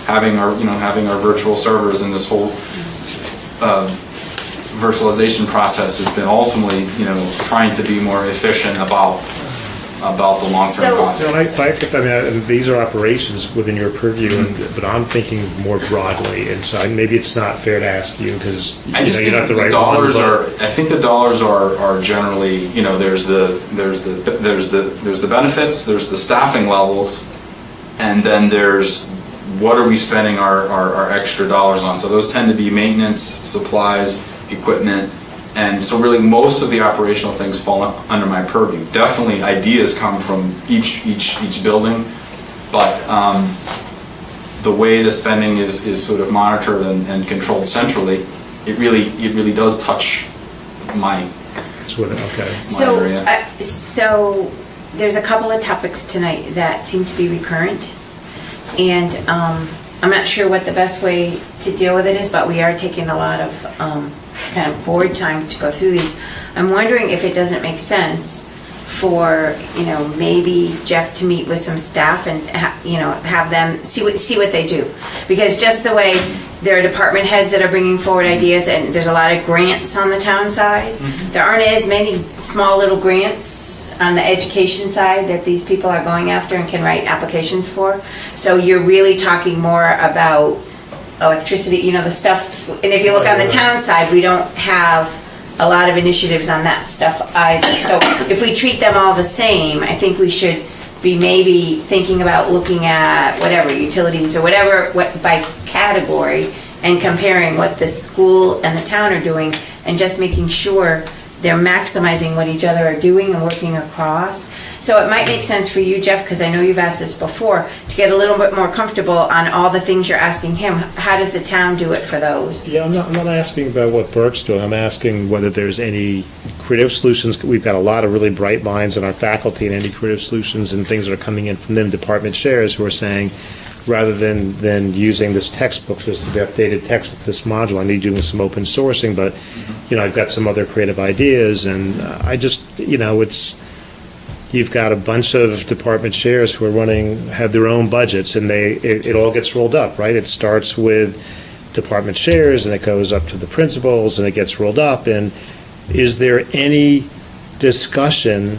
having our virtual servers, and this whole virtualization process has been ultimately trying to be more efficient about about the long-term So- costs. No, I mean, these are operations within your purview, but I'm thinking more broadly, and so maybe it's not fair to ask you, because I just you're think not the the right dollars one, are, but I think the dollars are generally, there's the benefits, there's the staffing levels, and then there's what are we spending our extra dollars on? So those tend to be maintenance, supplies, equipment, and so really most of the operational things fall under my purview. Definitely ideas come from each building, but the way the spending is sort of monitored and controlled centrally, it really does touch my it's with it, okay. So, area. so there's a couple of topics tonight that seem to be recurrent, and I'm not sure what the best way to deal with it is, but we are taking a lot of kind of board time to go through these. I'm wondering if it doesn't make sense for, maybe Jeff to meet with some staff and, have them see what they do. Because just the way there are department heads that are bringing forward ideas, and there's a lot of grants on the town side. There aren't as many small little grants on the education side that these people are going after and can write applications for. So you're really talking more about electricity, the stuff, and if you look on the town side, we don't have a lot of initiatives on that stuff either. So if we treat them all the same, I think we should be maybe thinking about looking at whatever, utilities or whatever, by category, and comparing what the school and the town are doing, and just making sure they're maximizing what each other are doing and working across. So it might make sense for you, Jeff, because I know you've asked this before, to get a little bit more comfortable on all the things you're asking him. How does the town do it for those? Yeah, I'm not asking about what Burke's doing, I'm asking whether there's any creative solutions. We've got a lot of really bright minds in our faculty, and any creative solutions and things that are coming in from them, department chairs, who are saying, rather than using this textbook, the updated textbook, this module, I need doing some open sourcing, but, I've got some other creative ideas, and I just, you've got a bunch of department chairs who are have their own budgets, and it all gets rolled up, right? It starts with department chairs, and it goes up to the principals, and it gets rolled up, and is there any discussion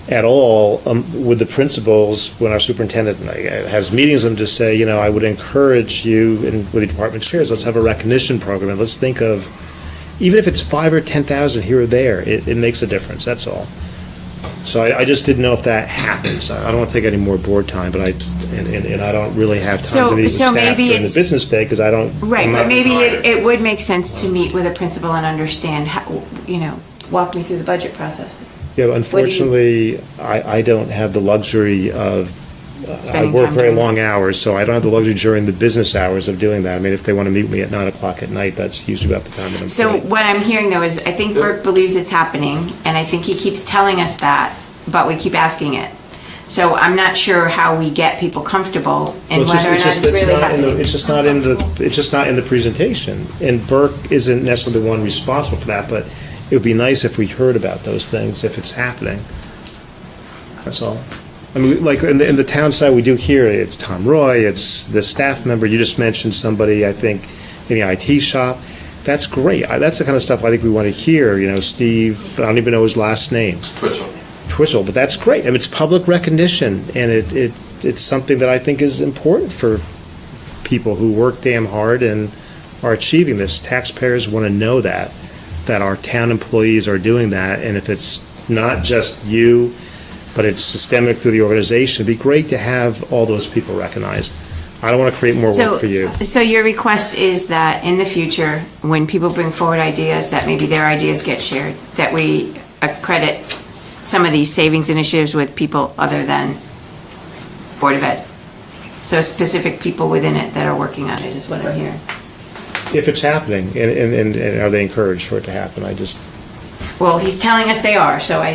at all with the principals when our superintendent has meetings with them to say, I would encourage you, and with the department chairs, let's have a recognition program, and let's think of, even if it's 5 or 10,000 here or there, it makes a difference, that's all. So I just didn't know if that happens. I don't want to take any more board time, but I don't really have time to meet with staff during the business day, because I don't. Right, but maybe it would make sense to meet with a principal and understand how, walk me through the budget process. Yeah, but unfortunately, I don't have the luxury of, I Spending work time very doing long hours, so I don't have the luxury during the business hours of doing that. I mean, if they want to meet me at 9 o'clock at night, that's usually about the time that I'm So free. what I'm hearing though is, I think Burke believes it's happening, and I think he keeps telling us that, but we keep asking it. So I'm not sure how we get people comfortable and Well, whether or not it's really happening. It's just not in the presentation, and Burke isn't necessarily the one responsible for that, but it would be nice if we heard about those things, if it's happening. That's all. I mean, like, in the town side, we do hear it. It's Tom Roy, it's the staff member, you just mentioned somebody, I think, in the IT shop. That's great. That's the kind of stuff I think we want to hear, Steve, I don't even know his last name. Twitchell, but that's great. I mean, it's public recognition, and it's something that I think is important for people who work damn hard and are achieving this. Taxpayers want to know that our town employees are doing that, and if it's not just you, but it's systemic through the organization, it'd be great to have all those people recognized. I don't want to create more work for you. So your request is that in the future, when people bring forward ideas, that maybe their ideas get shared, that we accredit some of these savings initiatives with people other than Board of Ed. So specific people within it that are working on it is what I'm hearing. If it's happening, and are they encouraged for it to happen? Well, he's telling us they are, so I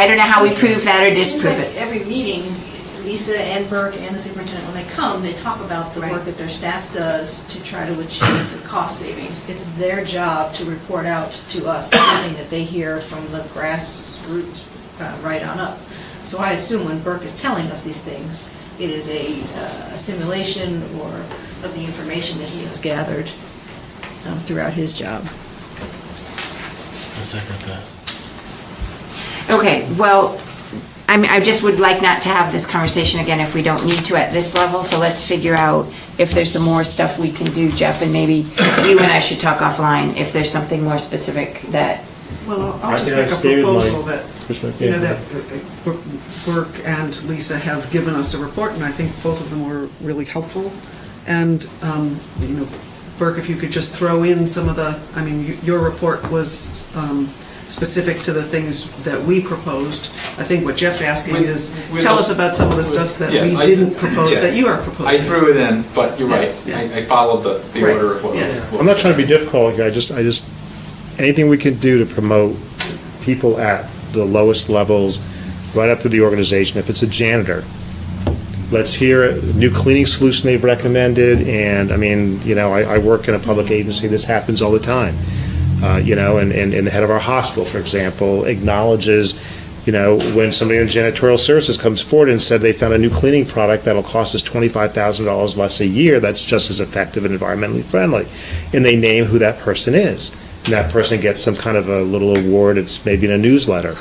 don't know how we prove that or Seems disprove like it. every meeting, Lisa and Burke and the superintendent, when they come, they talk about the work that their staff does to try to achieve the cost savings. It's their job to report out to us everything that they hear from the grassroots right on up. So I assume when Burke is telling us these things, it is a simulation or of the information that he has gathered throughout his job. I second that. Okay, well, I just would like not to have this conversation again if we don't need to at this level, so let's figure out if there's some more stuff we can do, Jeff, and maybe you and I should talk offline if there's something more specific that, Well, I'll I just think I make a stated my proposal that, perspective, you know, yeah. that Burke and Lisa have given us a report, and I think both of them were really helpful. And, you know, Burke, if you could just throw in some of the, I mean, your report was specific to the things that we proposed. I think what Jeff's asking is, tell us about some of the stuff that Yes, we didn't propose that you are proposing. I threw it in, but you're right. Yeah. I followed the Right. order of what. Yeah. what I'm not was trying to be there. difficult here, I just, anything we can do to promote people at the lowest levels, right up to the organization, if it's a janitor, let's hear a new cleaning solution they've recommended, and, I mean, you know, I work in a public agency, this happens all the time. You know, and the head of our hospital, for example, acknowledges, you know, when somebody in janitorial services comes forward and said they found a new cleaning product that'll cost us $25,000 less a year, that's just as effective and environmentally friendly. And they name who that person is. And that person gets some kind of a little award, it's maybe in a newsletter.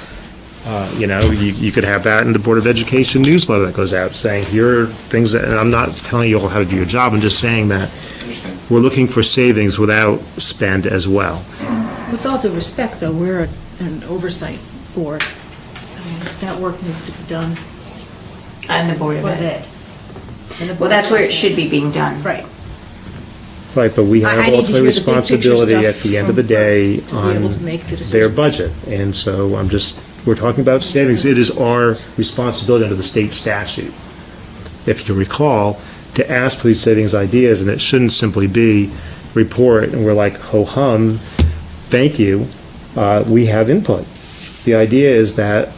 You know, you could have that in the Board of Education newsletter that goes out saying, here are things that, and I'm not telling you all how to do your job, I'm just saying that we're looking for savings without spend as well. With all due respect, though, we're an oversight board. I mean, that work needs to be done. on the Board of Board of Ed. Ed. And the Well, Board that's of where Ed. it should be being done. Right. Right, but we have I need to ultimate hear the big picture responsibility at stuff the end of from the day Bert to be able on to make the their decisions. budget. And so we're talking about savings. It is our responsibility under the state statute, if you recall, to ask for these savings ideas, and it shouldn't simply be report, and we're like, ho-hum, thank you, we have input. The idea is that,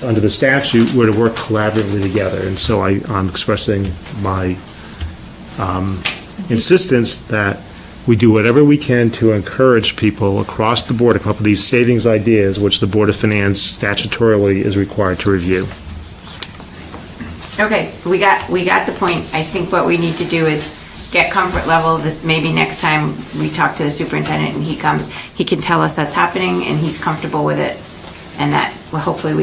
under the statute, we're to work collaboratively together, and so I'm expressing my insistence that we do whatever we can to encourage people across the board to come up with these savings ideas, which the Board of Finance statutorily is required to review. Okay, we got the point. I think what we need to do is get comfort level, this, maybe next time we talk to the superintendent and he comes, he can tell us that's happening and he's comfortable with it, and that, well, hopefully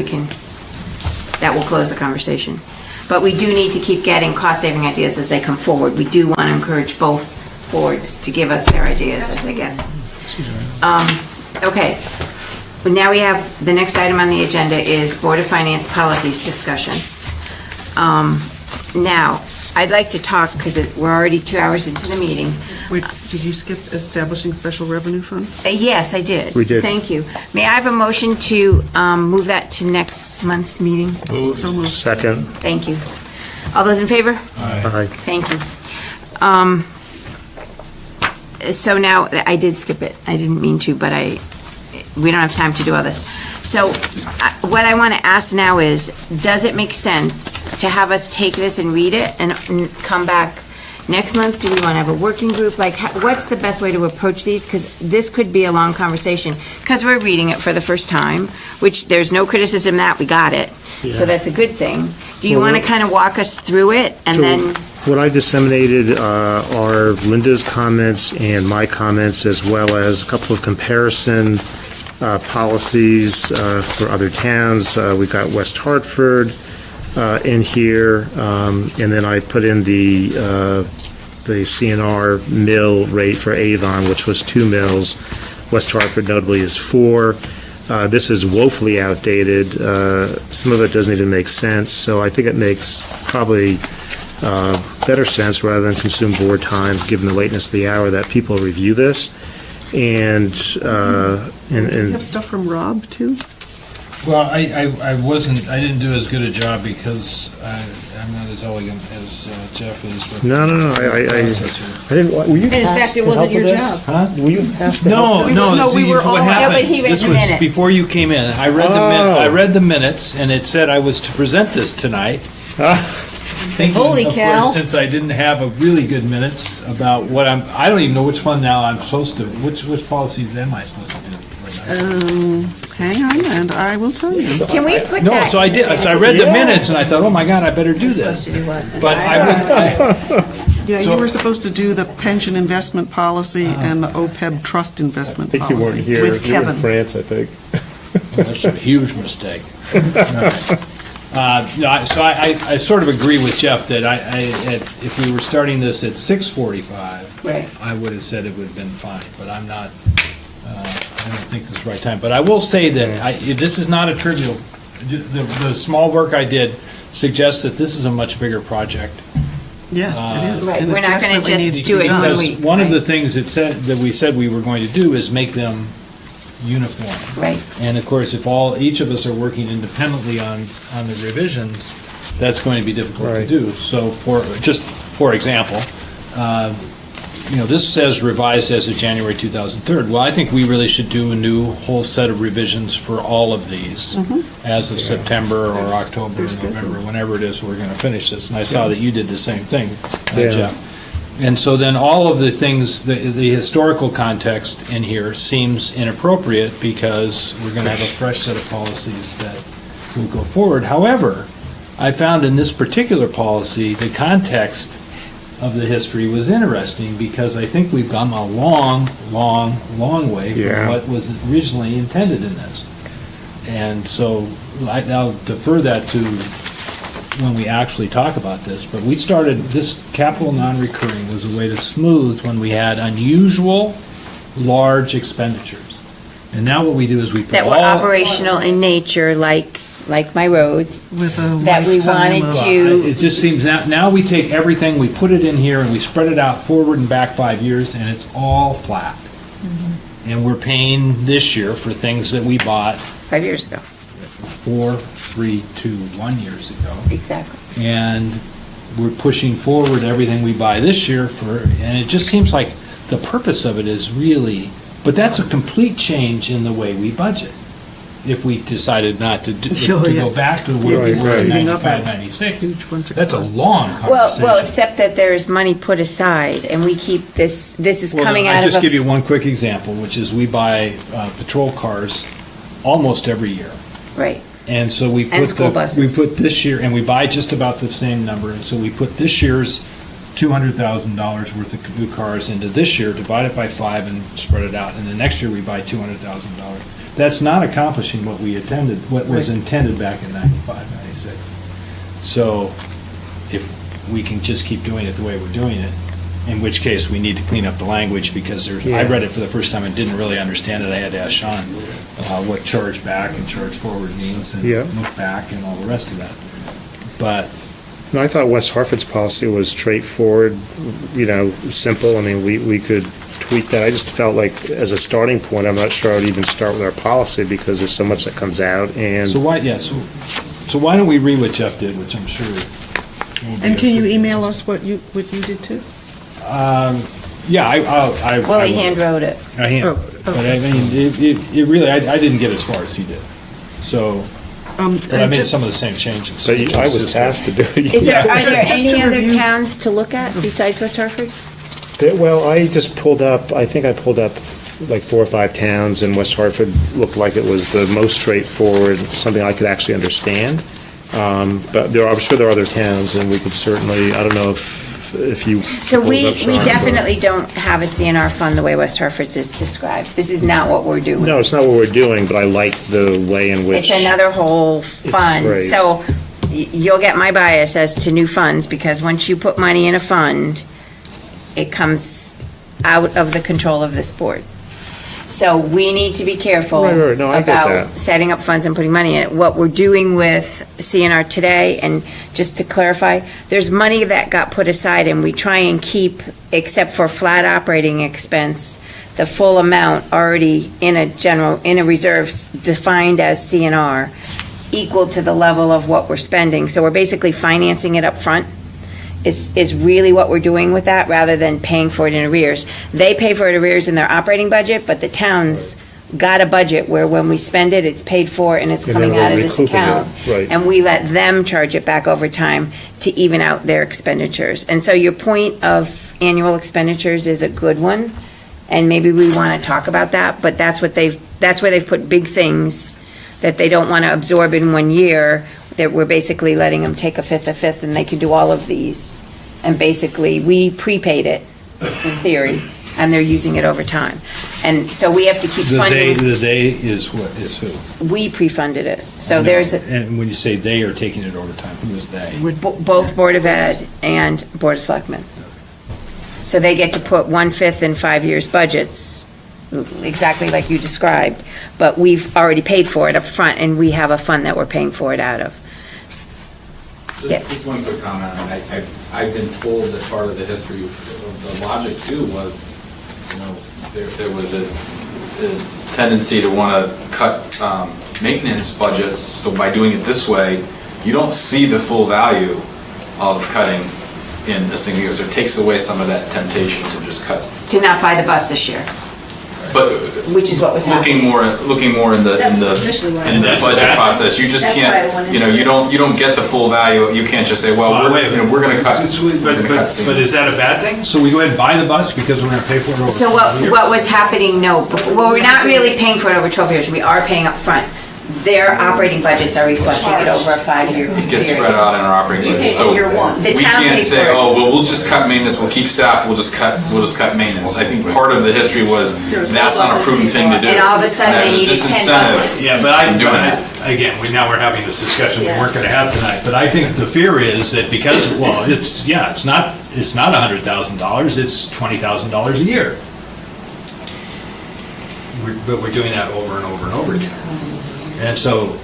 that will close the conversation. But we do need to keep getting cost-saving ideas as they come forward. We do want to encourage both boards to give us their ideas as they get. Okay, well, now we have, the next item on the agenda is Board of Finance policies discussion. Now, I'd like to talk, because we're already 2 hours into the meeting. Wait, did you skip establishing special revenue funds? Yes, I did. We did. Thank you. May I have a motion to move that to next month's meeting? So moved. Second. Thank you. All those in favor? Aye. Thank you. So now, I did skip it. I didn't mean to, but we don't have time to do all this. So what I want to ask now is, does it make sense to have us take this and read it and come back next month? Do we want to have a working group? Like, what's the best way to approach these? Because this could be a long conversation, because we're reading it for the first time, which there's no criticism that we got it. So that's a good thing. Do you want to kind of walk us through it and then? What I disseminated are Linda's comments and my comments, as well as a couple of comparison policies for other towns. We've got West Hartford in here, and then I put in the CNR mill rate for Avon, which was 2 mills. West Hartford notably is 4. This is woefully outdated. Some of it doesn't even make sense, so I think it makes probably better sense, rather than consume board time, given the lateness of the hour, that people review this. And You have stuff from Rob, too? Well, I didn't do as good a job because I'm not as elegant as Jeff is. with No, I didn't, were you And in asked fact, it to wasn't help your with job. this? Huh? Were you asked to help? No, we were all- what Yeah, happened, but he read this the was minutes. before you came in. I read Oh. I read the minutes, and it said I was to present this tonight. Thinking, Holy of cow. course, since I didn't have a really good minutes about what I don't even know which one now I'm supposed to, which policies am I supposed to do? Hang on, and I will tell you. Can we put that? No, so I did, so I read the minutes, and I thought, oh my God, I better do this. But Yeah, you So- were supposed to do the pension investment policy and the OPEB trust I investment think you policy weren't here. with You were in Kevin. France, I think. That's a huge mistake. I sort of agree with Jeff that if we were starting this at 6:45, Right. I would have said it would have been fine, but I'm not, I don't think this is the right time. But I will say that this is not a trivial, the small work I did suggests that this is a much bigger project. Yeah, it is. Right, and we're not gonna desperately just needs to do be it done. when Because one of the things that we said we were going to do is make them uniform. Right. And of course, if each of us are working independently on the revisions, that's going to be difficult to Right. do. So for example, this says revised as of January 2003. Well, I think we really should do a new whole set of revisions for all of these as of September or October, or November, whenever it is we're going to finish this. And I saw that you did the same thing, Jeff. And so then all of the things, the historical context in here seems inappropriate because we're going to have a fresh set of policies that will go forward. However, I found in this particular policy, the context of the history was interesting because I think we've come a long, long, long way from what was originally intended in this. And so I'll defer that to when we actually talk about this, but we started, this capital non-recurring was a way to smooth when we had unusual large expenditures. And now what we do is we put That were operational in nature, like my roads, With a that we lifetime wanted of- to, It just seems now we take everything, we put it in here, and we spread it out forward and back 5 years, and it's all flat. And we're paying this year for things that we bought 5 years ago. 4, 3, 2, 1 years ago. Exactly. And we're pushing forward everything we buy this year and it just seems like the purpose of it is really, but that's a complete change in the way we budget. If we decided not to go back to where we were in 95, 96, that's a long conversation. Well, except that there's money put aside, and we keep this is coming out of I'll just give you one quick example, which is we buy patrol cars almost every year. Right. And so we And school buses. we put this year, and we buy just about the same number, and so we put this year's $200,000 worth of new cars into this year, divide it by 5 and spread it out, and the next year we buy $200,000. That's not accomplishing what we intended, what was intended back in 95, 96. So if we can just keep doing it the way we're doing it, in which case we need to clean up the language because I read it for the first time and didn't really understand it. I had to ask Sean what charge back and charge forward means and look back and all the rest of that. But No, I thought West Hartford's policy was straightforward, simple. I mean, we could tweak that. I just felt like as a starting point, I'm not sure I would even start with our policy because there's so much that comes out and. so why don't we read what Jeff did, which I'm sure. And can you email us what you did too? Yeah, I Well, he will. hand wrote it. I hand wrote it. But I mean, it really, I didn't get as far as he did. So, but I made some of the same changes. But I was tasked to do it. Are there Just any to other review- towns to look at besides West Hartford? Well, I pulled up like 4 or 5 towns, and West Hartford looked like it was the most straightforward, something I could actually understand. But I'm sure there are other towns, and we could certainly, I don't know if you. So we propose that, Sean, but- definitely don't have a CNR fund the way West Hartford's is described. This is not what we're doing. No, it's not what we're doing, but I like the way in which. It's another whole fund. right. So you'll get my bias as to new funds, because once you put money in a fund, it comes out of the control of this board. So we need to be careful Right. No, I get about that. setting up funds and putting money in it. What we're doing with CNR today, and just to clarify, there's money that got put aside, and we try and keep, except for flat operating expense, the full amount already in a reserve defined as CNR, equal to the level of what we're spending. So we're basically financing it up front. Is really what we're doing with that, rather than paying for it in arrears. They pay for it in arrears in their operating budget, but the town's got a budget where when we spend it, it's paid for and it's And coming then we're out of this recouping it, account. right. And we let them charge it back over time to even out their expenditures. And so your point of annual expenditures is a good one, and maybe we want to talk about that, but that's where they've put big things that they don't want to absorb in 1 year, that we're basically letting them take a fifth, and they can do all of these. And basically, we prepaid it, in theory, and they're using it over time. And so we have to keep funding. The they is what, is who? We pre-funded it. So there's, And when you say they are taking it over time, who is they? both Board of Ed and Board of Selectmen. So they get to put 1/5 in 5 years' budgets, exactly like you described, but we've already paid for it up front, and we have a fund that we're paying for it out of. Yeah. Just one quick comment. I've been told that part of the history, the logic too was, there was a tendency to want to cut maintenance budgets, so by doing it this way, you don't see the full value of cutting in a single year, so it takes away some of that temptation to just cut. To not buy the bus this year, But which is what was happening. looking more in the That's officially why I in the wanted- budget process, you just That's why I can't, wanted you don't get the full value. You can't just say, well, we're going to cut. we're gonna cut But is that a bad thing? So we go ahead and buy the bus because we're going to pay for it over So 12 years? what was happening, well, we're not really paying for it over 12 years, we are paying up front. Their operating budgets are reflecting it over a 5-year period. It gets spread out in our operating You budget. pay So for year one. The we town can't pays say, for it. oh, well, we'll just cut maintenance, we'll keep staff, we'll just cut maintenance. I think part of the history was, that's not a prudent thing to do. And all of a sudden, they There's a needed 10 disincentive buses. Yeah, but in doing it. again, now we're having this discussion we Yeah. weren't going to have tonight, but I think the fear is that because, well, it's not $100,000, it's $20,000 a year. But we're doing that over and over and over again. And so,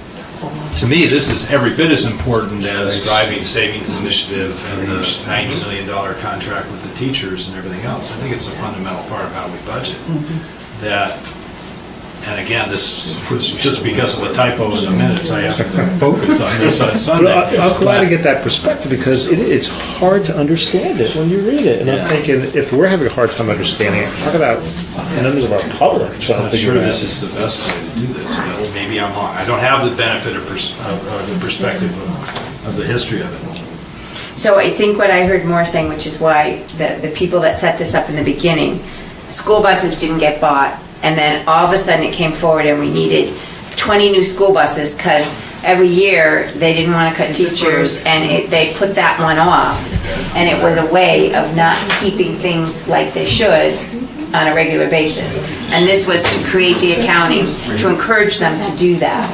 to me, this is every bit as important as driving savings initiative and the $90 million contract with the teachers and everything else. I think it's a fundamental part of how we budget. That, and again, this was just because of a typo in the minutes, I have to focus on this on Sunday. I'm glad to get that perspective because it's hard to understand it when you read it. And I'm thinking, if we're having a hard time understanding it, talk about members of our public I'm trying not to sure figure it this out. is the best way to do this, but maybe I'm wrong. I don't have the benefit of the perspective of the history of it. So I think what I heard Moore saying, which is why the people that set this up in the beginning, school buses didn't get bought, and then all of a sudden it came forward and we needed 20 new school buses, because every year they didn't want to cut teachers, and they put that one off. And it was a way of not keeping things like they should on a regular basis. And this was to create the accounting, to encourage them to do that,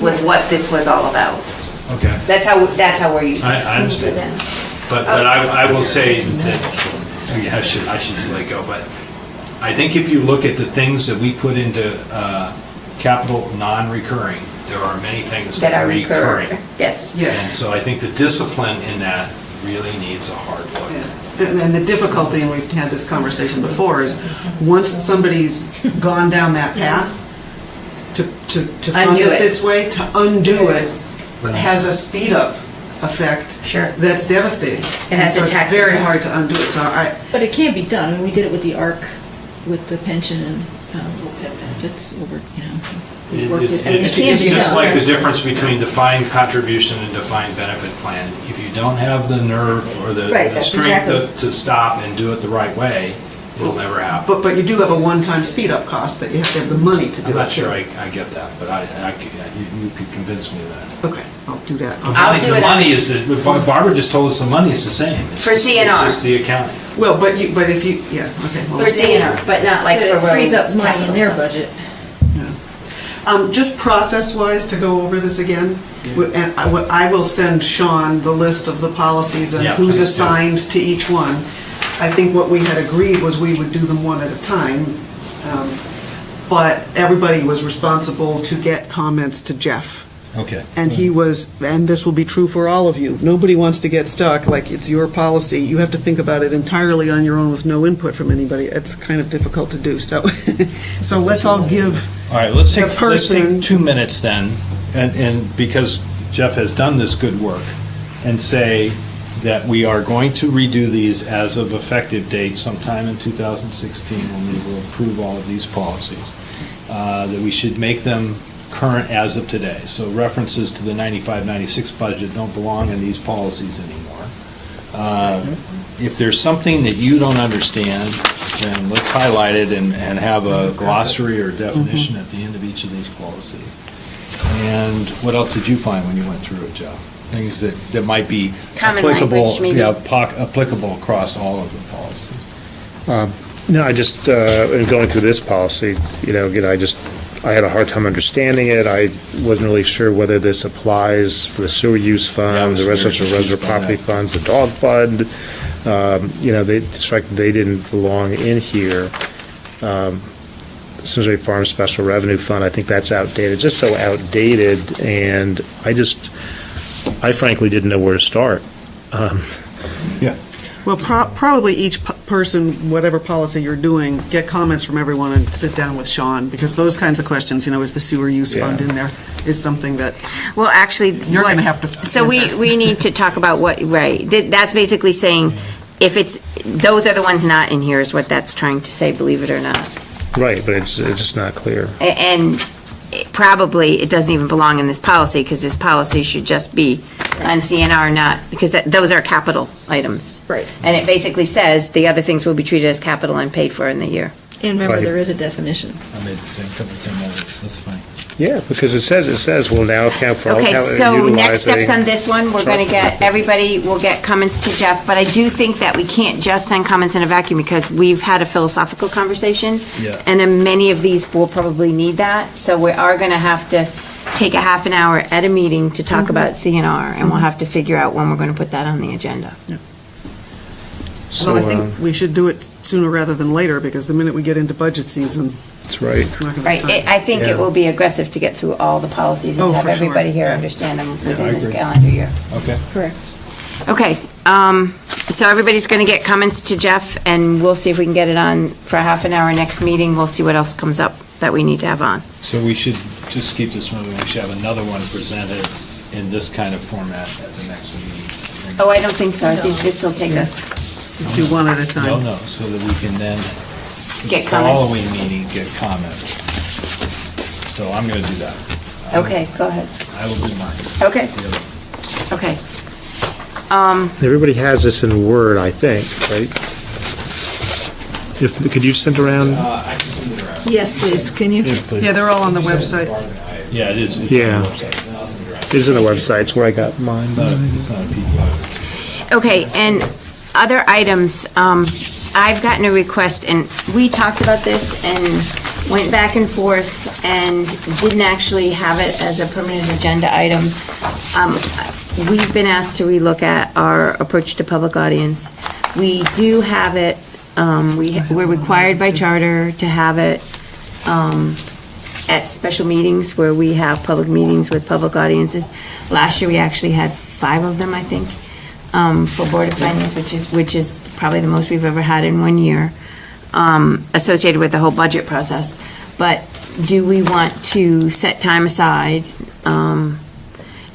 was what this was all about. Okay. That's how we're using it. I understand. But I will say that, I should let go, but I think if you look at the things that we put into capital non-recurring, there are many things that are recurring. Yes. And so I think the discipline in that really needs a hard look. And the difficulty, and we've had this conversation before, is once somebody's gone down that path, to fund Undo it it. this way, to undo it, has a speed-up effect. Sure. That's devastating. It has So a it's tax very impact. hard to undo it, so But it can be done. I mean, we did it with the ARC, with the pension and OPEB benefits over, we worked It's it. I mean, it can be just done. like the difference between defined contribution and defined benefit plan. If you don't have the nerve or the Right, that's strength exactly. to stop and do it the right way, it'll never happen. But you do have a one-time speed-up cost that you have to have the money to do it. I'm not sure too. I get that, but you could convince me of that. Okay, I'll do that. I'll do The it on- money is, Barbara just told us the money is the same. It's For just- CNR. It's just the accounting. Well, but if you, yeah, okay. well, For CNR, but not like But for it frees up roads, money in capital their stuff. budget. Just process-wise, to go over this again, and I will send Sean the list of the policies and Yeah, who's please do. assigned to each one. I think what we had agreed was we would do them one at a time, but everybody was responsible to get comments to Jeff. Okay. And he was, and this will be true for all of you, nobody wants to get stuck, like it's your policy, you have to think about it entirely on your own with no input from anybody, it's kind of difficult to do, so, so let's all give. All right, let's The take person- 2 minutes then, and because Jeff has done this good work, and say that we are going to redo these as of effective date sometime in 2016, when we will approve all of these policies, that we should make them current as of today. So references to the 95-96 budget don't belong in these policies anymore. If there's something that you don't understand, then let's highlight it and have a glossary or definition at the end of each of these policies. And what else did you find when you went through it, Joe? Things that might be Common applicable, language, maybe. yeah, applicable across all of the policies. No, I just, in going through this policy, again, I had a hard time understanding it. I wasn't really sure whether this applies for the sewer use fund, the residential reservoir property funds, the dog fund. They didn't belong in here. Simsbury Farm Special Revenue Fund, I think that's outdated, just so outdated, and I frankly didn't know where to start. Yeah. Well, probably each person, whatever policy you're doing, get comments from everyone and sit down with Sean, because those kinds of questions, is the sewer use fund in there, is something that Well, actually. you're going to have to So answer. we need to talk about right, that's basically saying, if those are the ones not in here is what that's trying to say, believe it or not. Right, but it's just not clear. And probably it doesn't even belong in this policy, because this policy should just be on CNR, not, because those are capital items. Right. And it basically says the other things will be treated as capital and paid for in the year. And remember, Right. there is a definition. I made the same edits, that's fine. Yeah, because it says we'll now account for all Okay, account so next steps utilizing- on this one, we're going to everybody will get comments to Jeff, but I do think that we can't just send comments in a vacuum, because we've had a philosophical conversation. Yeah. And then many of these will probably need that, so we are going to have to take a half an hour at a meeting to talk about CNR, and we'll have to figure out when we're going to put that on the agenda. Well, I think we should do it sooner rather than later, because the minute we get into budget season, That's right. it's not going to be Right, time. I think Yeah. it will be aggressive to get through all the policies Oh, and have for sure, everybody here yeah. understand them I within this agree. calendar year. Okay. Correct. Okay, so everybody's going to get comments to Jeff, and we'll see if we can get it on for a half an hour next meeting. We'll see what else comes up that we need to have on. So we should just keep this moving. We should have another one presented in this kind of format at the next meeting. Oh, I don't think so. I think this will take us, Just do one at a time. No, so that we can then, get the comments. following meeting, get comment. So I'm going to do that. Okay, go ahead. I will do mine. Okay, The other- okay. Everybody has this in Word, I think, right? Could you send around? I can send it around. Yes, please, can you? Yeah, they're all on the website. Yeah, it is. It's Yeah. on the website. Then I'll send it around. It is on the website, it's where I got mine. It's not a PDF. Okay, and other items, I've gotten a request, and we talked about this and went back and forth and didn't actually have it as a permanent agenda item. We've been asked to relook at our approach to public audience. We do have it, we're required by charter to have it at special meetings where we have public meetings with public audiences. Last year, we actually had 5 of them, I think, for Board of Finance, which is probably the most we've ever had in one year, associated with the whole budget process. But do we want to set time aside?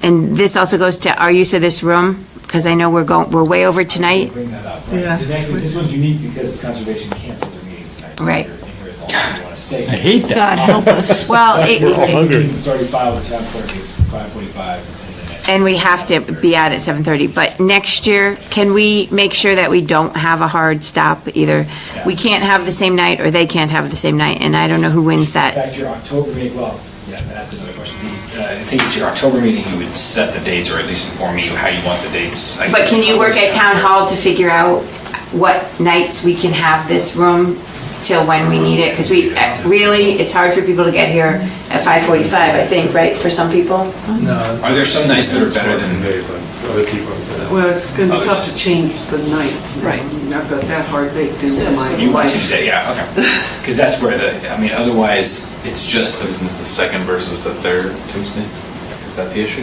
And this also goes to our use of this room, because I know we're way over tonight. Bring that up. Yeah. The next, this one's unique because Conservation canceled their meeting tonight. So Right. you're in here as long as you want to stay. I hate that. God help us. Well, It's already filed with town clerk, it's 5:45. and we have to be out at 7:30, but next year, can we make sure that we don't have a hard stop either? We can't have the same night, or they can't have the same night, and I don't know who wins In that. fact, your October meeting, well, yeah, that's another question. I think it's your October meeting, you would set the dates, or at least inform me how you want the dates. But can you work at town hall to figure out what nights we can have this room till when we need it? Because really, it's hard for people to get here at 5:45, I think, right, for some people? Are there some nights that are better than? Other people. Well, it's going to be tough to change the night. Right. I've got that hard baked into my You want life. Tuesday, yeah, okay. Because that's where otherwise, it's just the. Isn't it the second versus the third Tuesday? Is that the issue?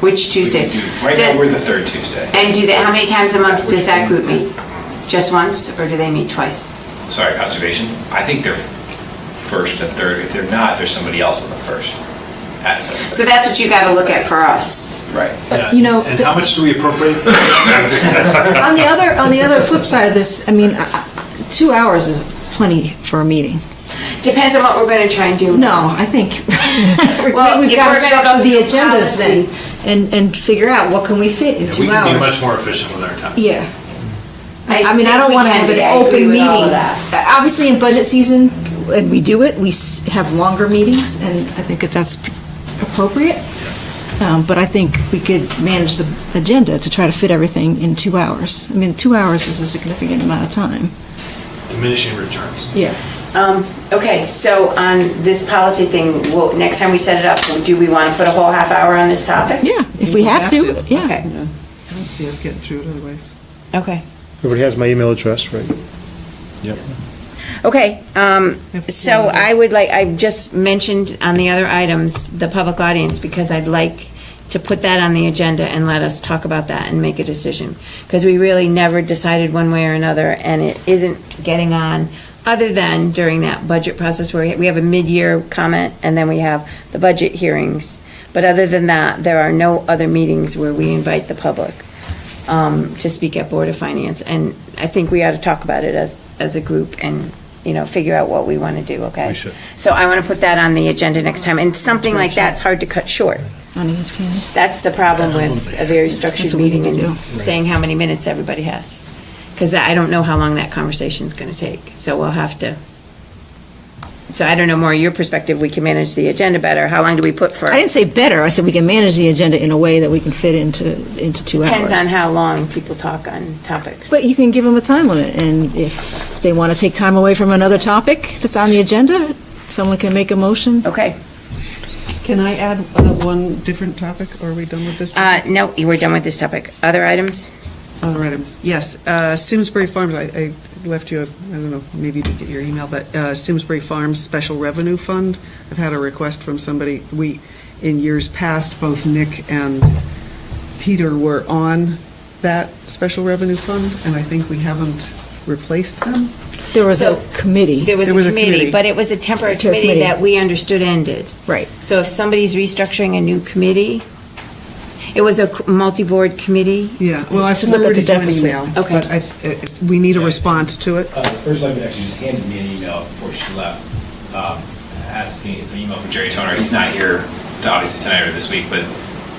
Which Tuesdays? Right now, Does- we're the third Tuesday. And how many times a month does that group meet? Just once, or do they meet twice? Sorry, Conservation. I think they're first and third. If they're not, there's somebody else on the first. At 7:30. So that's what you gotta look at for us. Right. You know, And how much do we appropriate for that? on the other flip side of this, I mean, 2 hours is plenty for a meeting. Depends on what we're gonna try and do. No, I think Well, we've if got we're to gonna go structure the through agendas then, policy- and figure out what can we fit in We 2 can be much hours. more efficient with our time. Yeah. I mean, I think don't we want to can have an be. I agree open with all meeting. of that. Obviously, in budget season, when we do it, we have longer meetings, and I think that that's appropriate. But I think we could manage the agenda to try to fit everything in 2 hours. I mean, 2 hours is a significant amount of time. Diminishing returns. Yeah. Okay, so on this policy thing, next time we set it up, do we want to put a whole half hour on this topic? Yeah, if we have to, yeah. Okay, I don't see us getting through it otherwise. okay. Everybody has my email address, right? Yep. Okay, so I've just mentioned on the other items, the public audience, because I'd like to put that on the agenda and let us talk about that and make a decision. Because we really never decided one way or another, and it isn't getting on, other than during that budget process where we have a mid-year comment, and then we have the budget hearings. But other than that, there are no other meetings where we invite the public to speak at Board of Finance. And I think we ought to talk about it as a group and, figure out what we want to do, okay? We should. So I want to put that on the agenda next time. And something like that's hard to cut short. On ESPN. That's the problem with a very structured That's what we meeting need to and do. saying how many minutes everybody has. Because I don't know how long that conversation's going to take. So we'll have to, so I don't know, more your perspective, we can manage the agenda better. How long do we put for? I didn't say better, I said we can manage the agenda in a way that we can fit into 2 hours. Depends on how long people talk on topics. But you can give them a time limit, and if they want to take time away from another topic that's on the agenda, someone can make a motion. Okay. Can I add one different topic, or are we done with this? No, we're done with this topic. Other items? Other items, yes. Simsbury Farms, I left you, I don't know, maybe you did get your email, but Simsbury Farms Special Revenue Fund, I've had a request from somebody. In years past, both Nick and Peter were on that Special Revenue Fund, and I think we haven't replaced them. There was a committee. There was a committee, but it was a temporary committee that we understood ended. Right. So if somebody's restructuring a new committee, it was a multi-board committee? Yeah, well, I've To look at the forwarded you an deficit. email. Okay. But we need a response to it. The first lady actually just handed me an email before she left, asking, it's an email from Jerry Toner. He's not here, obviously, tonight or this week, but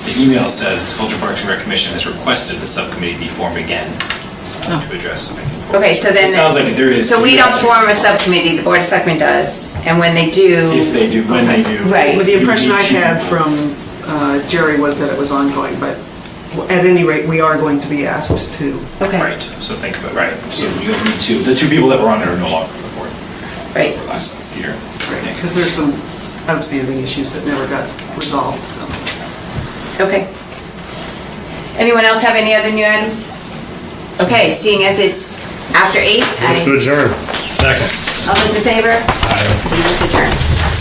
the email says the Culture Parks and Rec Commission has requested the subcommittee be formed again to address. Okay, so then. It sounds like there is. So we don't form a subcommittee, the Board of Selectmen does, and when they do. If they do, when they do. Right. Well, the impression I had from Jerry was that it was ongoing, but at any rate, we are going to be asked to. Okay. Right, so think about, right, so you'll need the two people that were on there are no longer on the board. Right. For last year. Because there's some outstanding issues that never got resolved, so. Okay. Anyone else have any other new items? Okay, seeing as it's after 8, Motion to adjourn. Second. all those in favor? Meeting is adjourned.